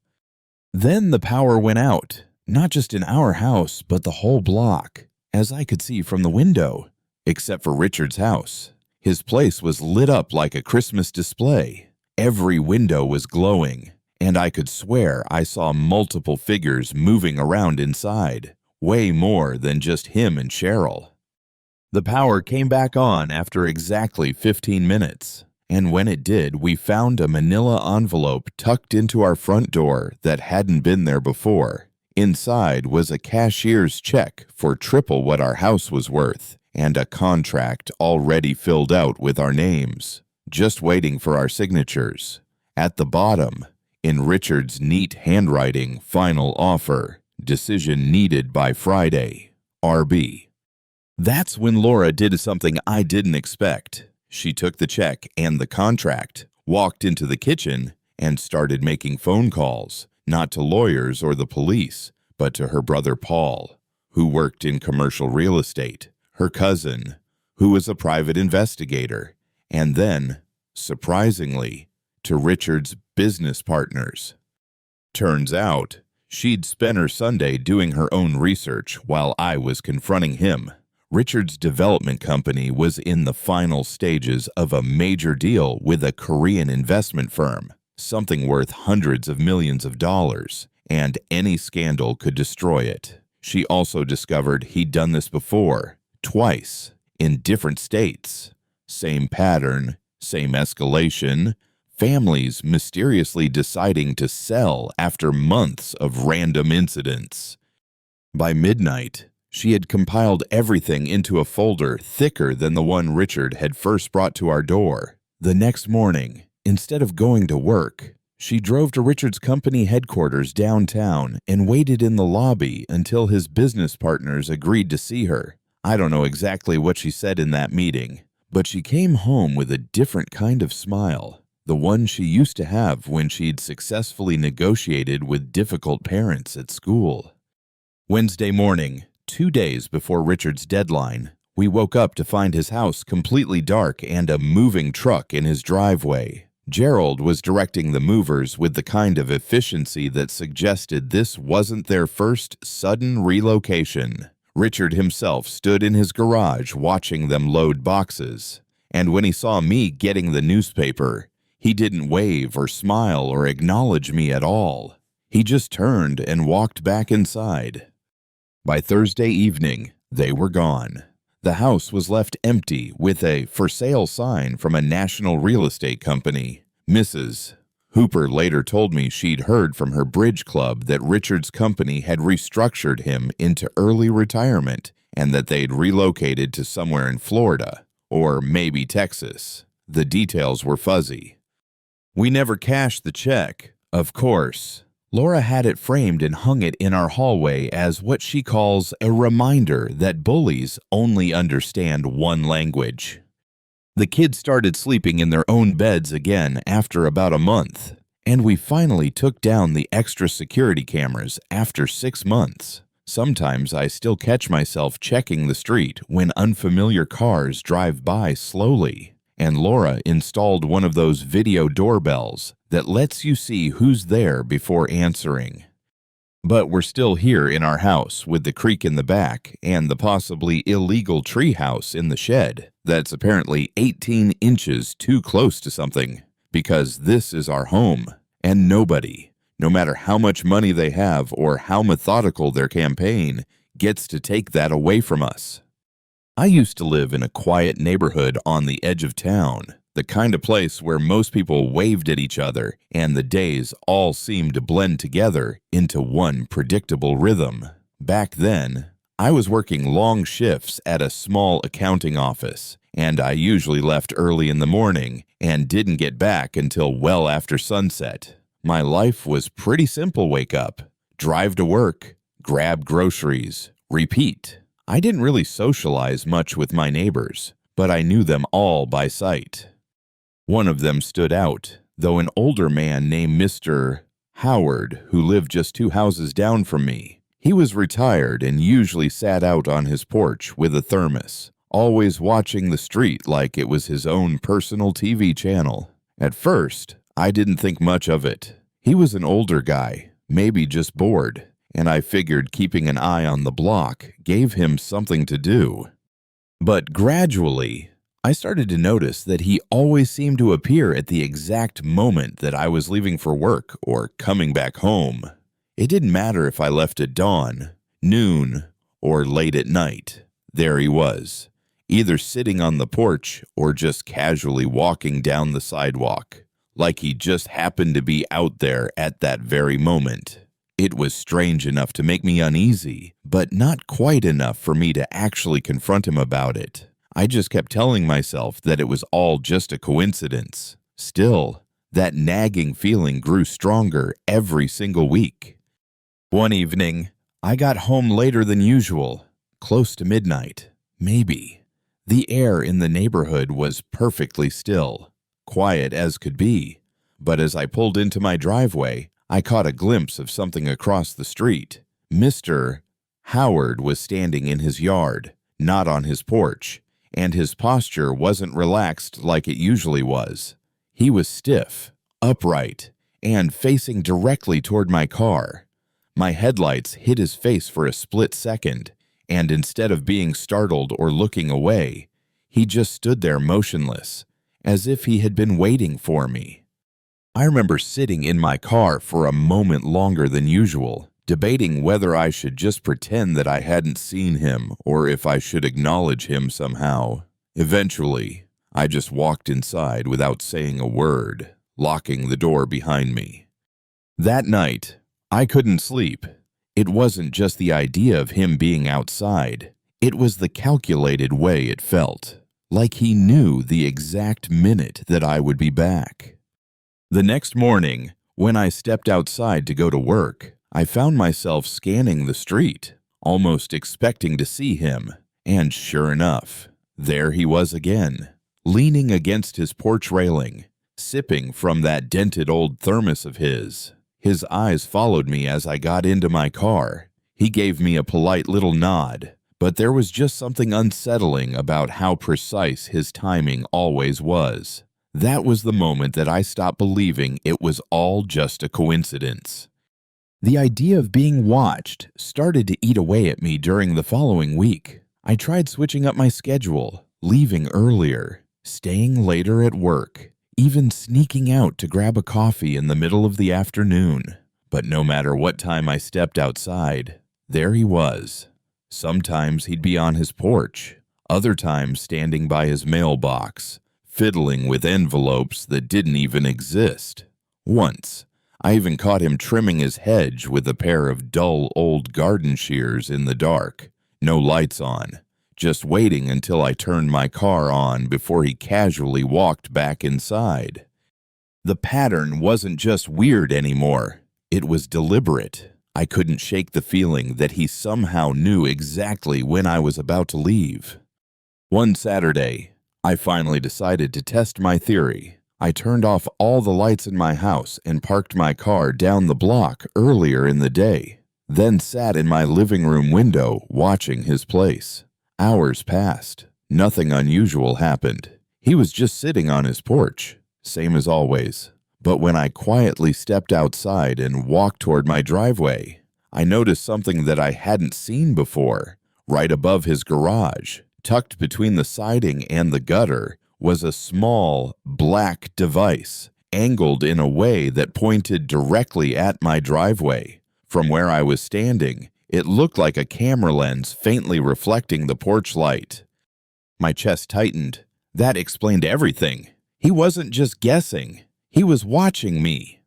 Then the power went out, not just in our house, but the whole block, as I could see from the window, except for Richard's house. His place was lit up like a Christmas display. Every window was glowing, and I could swear I saw multiple figures moving around inside, way more than just him and Cheryl. The power came back on after exactly 15 minutes, and when it did, we found a manila envelope tucked into our front door that hadn't been there before. Inside was a cashier's check for triple what our house was worth, and a contract already filled out with our names, just waiting for our signatures. At the bottom, in Richard's neat handwriting, final offer, decision needed by Friday, RB. That's when Laura did something I didn't expect. She took the check and the contract, walked into the kitchen, and started making phone calls, not to lawyers or the police, but to her brother Paul, who worked in commercial real estate, her cousin, who was a private investigator, and then, surprisingly, to Richard's business partners. Turns out, she'd spent her Sunday doing her own research while I was confronting him. Richard's development company was in the final stages of a major deal with a Korean investment firm, something worth hundreds of millions of dollars, and any scandal could destroy it. She also discovered he'd done this before, twice, in different states. Same pattern, same escalation, families mysteriously deciding to sell after months of random incidents. By midnight, she had compiled everything into a folder thicker than the one Richard had first brought to our door. The next morning, instead of going to work, she drove to Richard's company headquarters downtown and waited in the lobby until his business partners agreed to see her. I don't know exactly what she said in that meeting, but she came home with a different kind of smile, the one she used to have when she'd successfully negotiated with difficult parents at school. Wednesday morning, 2 days before Richard's deadline, we woke up to find his house completely dark and a moving truck in his driveway. Gerald was directing the movers with the kind of efficiency that suggested this wasn't their first sudden relocation. Richard himself stood in his garage watching them load boxes, and when he saw me getting the newspaper, he didn't wave or smile or acknowledge me at all. He just turned and walked back inside. By Thursday evening, they were gone. The house was left empty with a for sale sign from a national real estate company. Mrs. Hooper later told me she'd heard from her bridge club that Richard's company had restructured him into early retirement and that they'd relocated to somewhere in Florida, or maybe Texas. The details were fuzzy. We never cashed the check, of course. Laura had it framed and hung it in our hallway as what she calls a reminder that bullies only understand one language. The kids started sleeping in their own beds again after about a month, and we finally took down the extra security cameras after 6 months. Sometimes I still catch myself checking the street when unfamiliar cars drive by slowly, and Laura installed one of those video doorbells that lets you see who's there before answering. But we're still here in our house with the creek in the back and the possibly illegal tree house in the shed that's apparently 18 inches too close to something, because this is our home, and nobody, no matter how much money they have or how methodical their campaign, gets to take that away from us. I used to live in a quiet neighborhood on the edge of town, the kind of place where most people waved at each other and the days all seemed to blend together into one predictable rhythm. Back then, I was working long shifts at a small accounting office, and I usually left early in the morning and didn't get back until well after sunset. My life was pretty simple. Wake up, drive to work, grab groceries, repeat. I didn't really socialize much with my neighbors, but I knew them all by sight. One of them stood out, though, an older man named Mr. Howard, who lived just 2 houses down from me. He was retired and usually sat out on his porch with a thermos, always watching the street like it was his own personal TV channel. At first, I didn't think much of it. He was an older guy, maybe just bored, and I figured keeping an eye on the block gave him something to do. But gradually, I started to notice that he always seemed to appear at the exact moment that I was leaving for work or coming back home. It didn't matter if I left at dawn, noon, or late at night. There he was, either sitting on the porch or just casually walking down the sidewalk, like he just happened to be out there at that very moment. It was strange enough to make me uneasy, but not quite enough for me to actually confront him about it. I just kept telling myself that it was all just a coincidence. Still, that nagging feeling grew stronger every single week. One evening, I got home later than usual, close to midnight, maybe. The air in the neighborhood was perfectly still, quiet as could be, but as I pulled into my driveway, I caught a glimpse of something across the street. Mr. Howard was standing in his yard, not on his porch, and his posture wasn't relaxed like it usually was. He was stiff, upright, and facing directly toward my car. My headlights hit his face for a split second, and instead of being startled or looking away, he just stood there motionless, as if he had been waiting for me. I remember sitting in my car for a moment longer than usual, debating whether I should just pretend that I hadn't seen him or if I should acknowledge him somehow. Eventually, I just walked inside without saying a word, locking the door behind me. That night, I couldn't sleep. It wasn't just the idea of him being outside. It was the calculated way it felt, like he knew the exact minute that I would be back. The next morning, when I stepped outside to go to work, I found myself scanning the street, almost expecting to see him, and sure enough, there he was again, leaning against his porch railing, sipping from that dented old thermos of his. His eyes followed me as I got into my car. He gave me a polite little nod, but there was just something unsettling about how precise his timing always was. That was the moment that I stopped believing it was all just a coincidence. The idea of being watched started to eat away at me during the following week. I tried switching up my schedule, leaving earlier, staying later at work, even sneaking out to grab a coffee in the middle of the afternoon. But no matter what time I stepped outside, there he was. Sometimes he'd be on his porch, other times standing by his mailbox, fiddling with envelopes that didn't even exist. Once, I even caught him trimming his hedge with a pair of dull old garden shears in the dark, no lights on, just waiting until I turned my car on before he casually walked back inside. The pattern wasn't just weird anymore, it was deliberate. I couldn't shake the feeling that he somehow knew exactly when I was about to leave. One Saturday, I finally decided to test my theory. I turned off all the lights in my house and parked my car down the block earlier in the day, then sat in my living room window watching his place. Hours passed. Nothing unusual happened. He was just sitting on his porch, same as always. But when I quietly stepped outside and walked toward my driveway, I noticed something that I hadn't seen before. Right above his garage, tucked between the siding and the gutter, was a small, black device, angled in a way that pointed directly at my driveway. From where I was standing, it looked like a camera lens faintly reflecting the porch light. My chest tightened. That explained everything. He wasn't just guessing. He was watching me.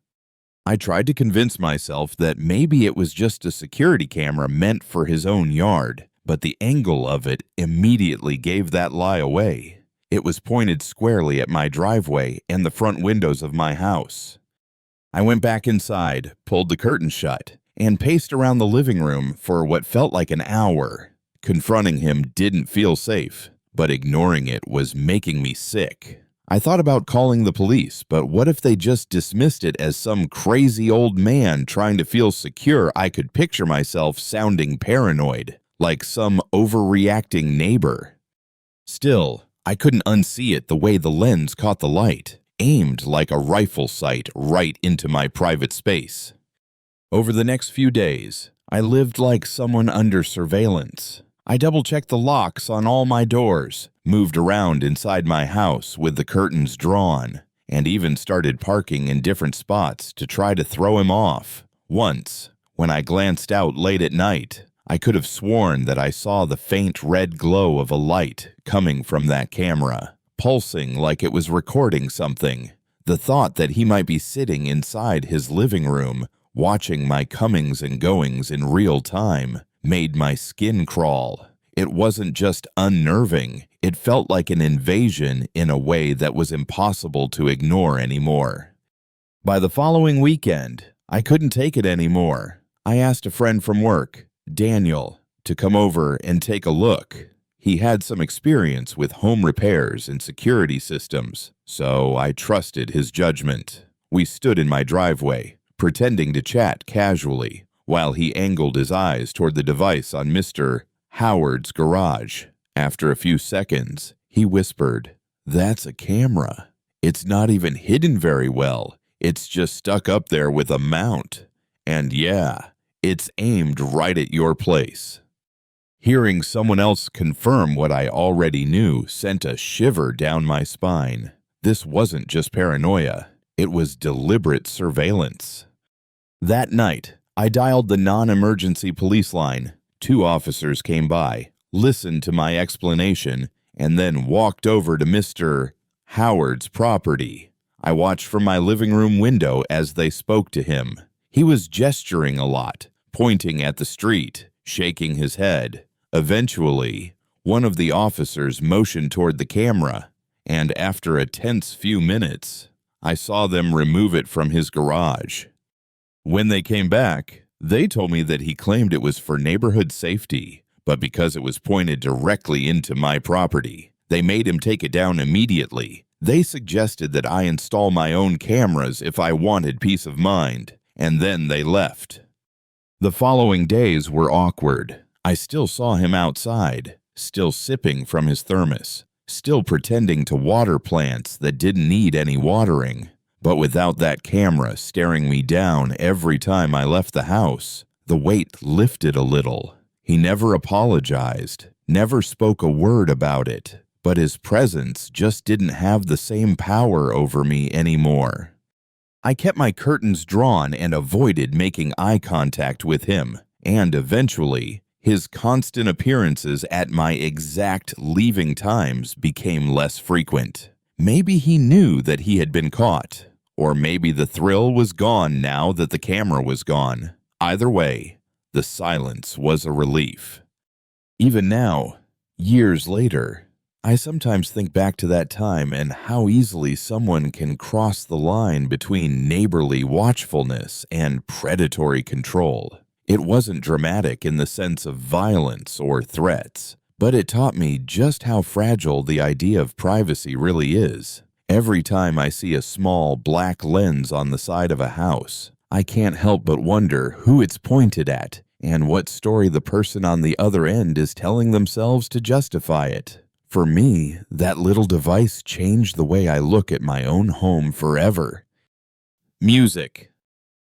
I tried to convince myself that maybe it was just a security camera meant for his own yard, but the angle of it immediately gave that lie away. It was pointed squarely at my driveway and the front windows of my house. I went back inside, pulled the curtains shut, and paced around the living room for what felt like an hour. Confronting him didn't feel safe, but ignoring it was making me sick. I thought about calling the police, but what if they just dismissed it as some crazy old man trying to feel secure? I could picture myself sounding paranoid, like some overreacting neighbor. Still, I couldn't unsee it the way the lens caught the light, aimed like a rifle sight right into my private space. Over the next few days, I lived like someone under surveillance. I double-checked the locks on all my doors, moved around inside my house with the curtains drawn, and even started parking in different spots to try to throw him off. Once, when I glanced out late at night, I could have sworn that I saw the faint red glow of a light coming from that camera, pulsing like it was recording something. The thought that he might be sitting inside his living room, watching my comings and goings in real time, made my skin crawl. It wasn't just unnerving, it felt like an invasion in a way that was impossible to ignore anymore. By the following weekend, I couldn't take it anymore. I asked a friend from work, Daniel, to come over and take a look. He had some experience with home repairs and security systems, so I trusted his judgment. We stood in my driveway, pretending to chat casually, while he angled his eyes toward the device on Mr. Howard's garage. After a few seconds, he whispered, "That's a camera. It's not even hidden very well. It's just stuck up there with a mount. And yeah, it's aimed right at your place." Hearing someone else confirm what I already knew sent a shiver down my spine. This wasn't just paranoia. It was deliberate surveillance. That night, I dialed the non-emergency police line. 2 officers came by, listened to my explanation, and then walked over to Mr. Howard's property. I watched from my living room window as they spoke to him. He was gesturing a lot, pointing at the street, shaking his head. Eventually, one of the officers motioned toward the camera, and after a tense few minutes, I saw them remove it from his garage. When they came back, they told me that he claimed it was for neighborhood safety, but because it was pointed directly into my property, they made him take it down immediately. They suggested that I install my own cameras if I wanted peace of mind, and then they left. The following days were awkward. I still saw him outside, still sipping from his thermos, still pretending to water plants that didn't need any watering. But without that camera staring me down every time I left the house, the weight lifted a little. He never apologized, never spoke a word about it, but his presence just didn't have the same power over me anymore. I kept my curtains drawn and avoided making eye contact with him, and eventually, his constant appearances at my exact leaving times became less frequent. Maybe he knew that he had been caught, or maybe the thrill was gone now that the camera was gone. Either way, the silence was a relief. Even now, years later, I sometimes think back to that time and how easily someone can cross the line between neighborly watchfulness and predatory control. It wasn't dramatic in the sense of violence or threats, but it taught me just how fragile the idea of privacy really is. Every time I see a small black lens on the side of a house, I can't help but wonder who it's pointed at and what story the person on the other end is telling themselves to justify it. For me, that little device changed the way I look at my own home forever. Music.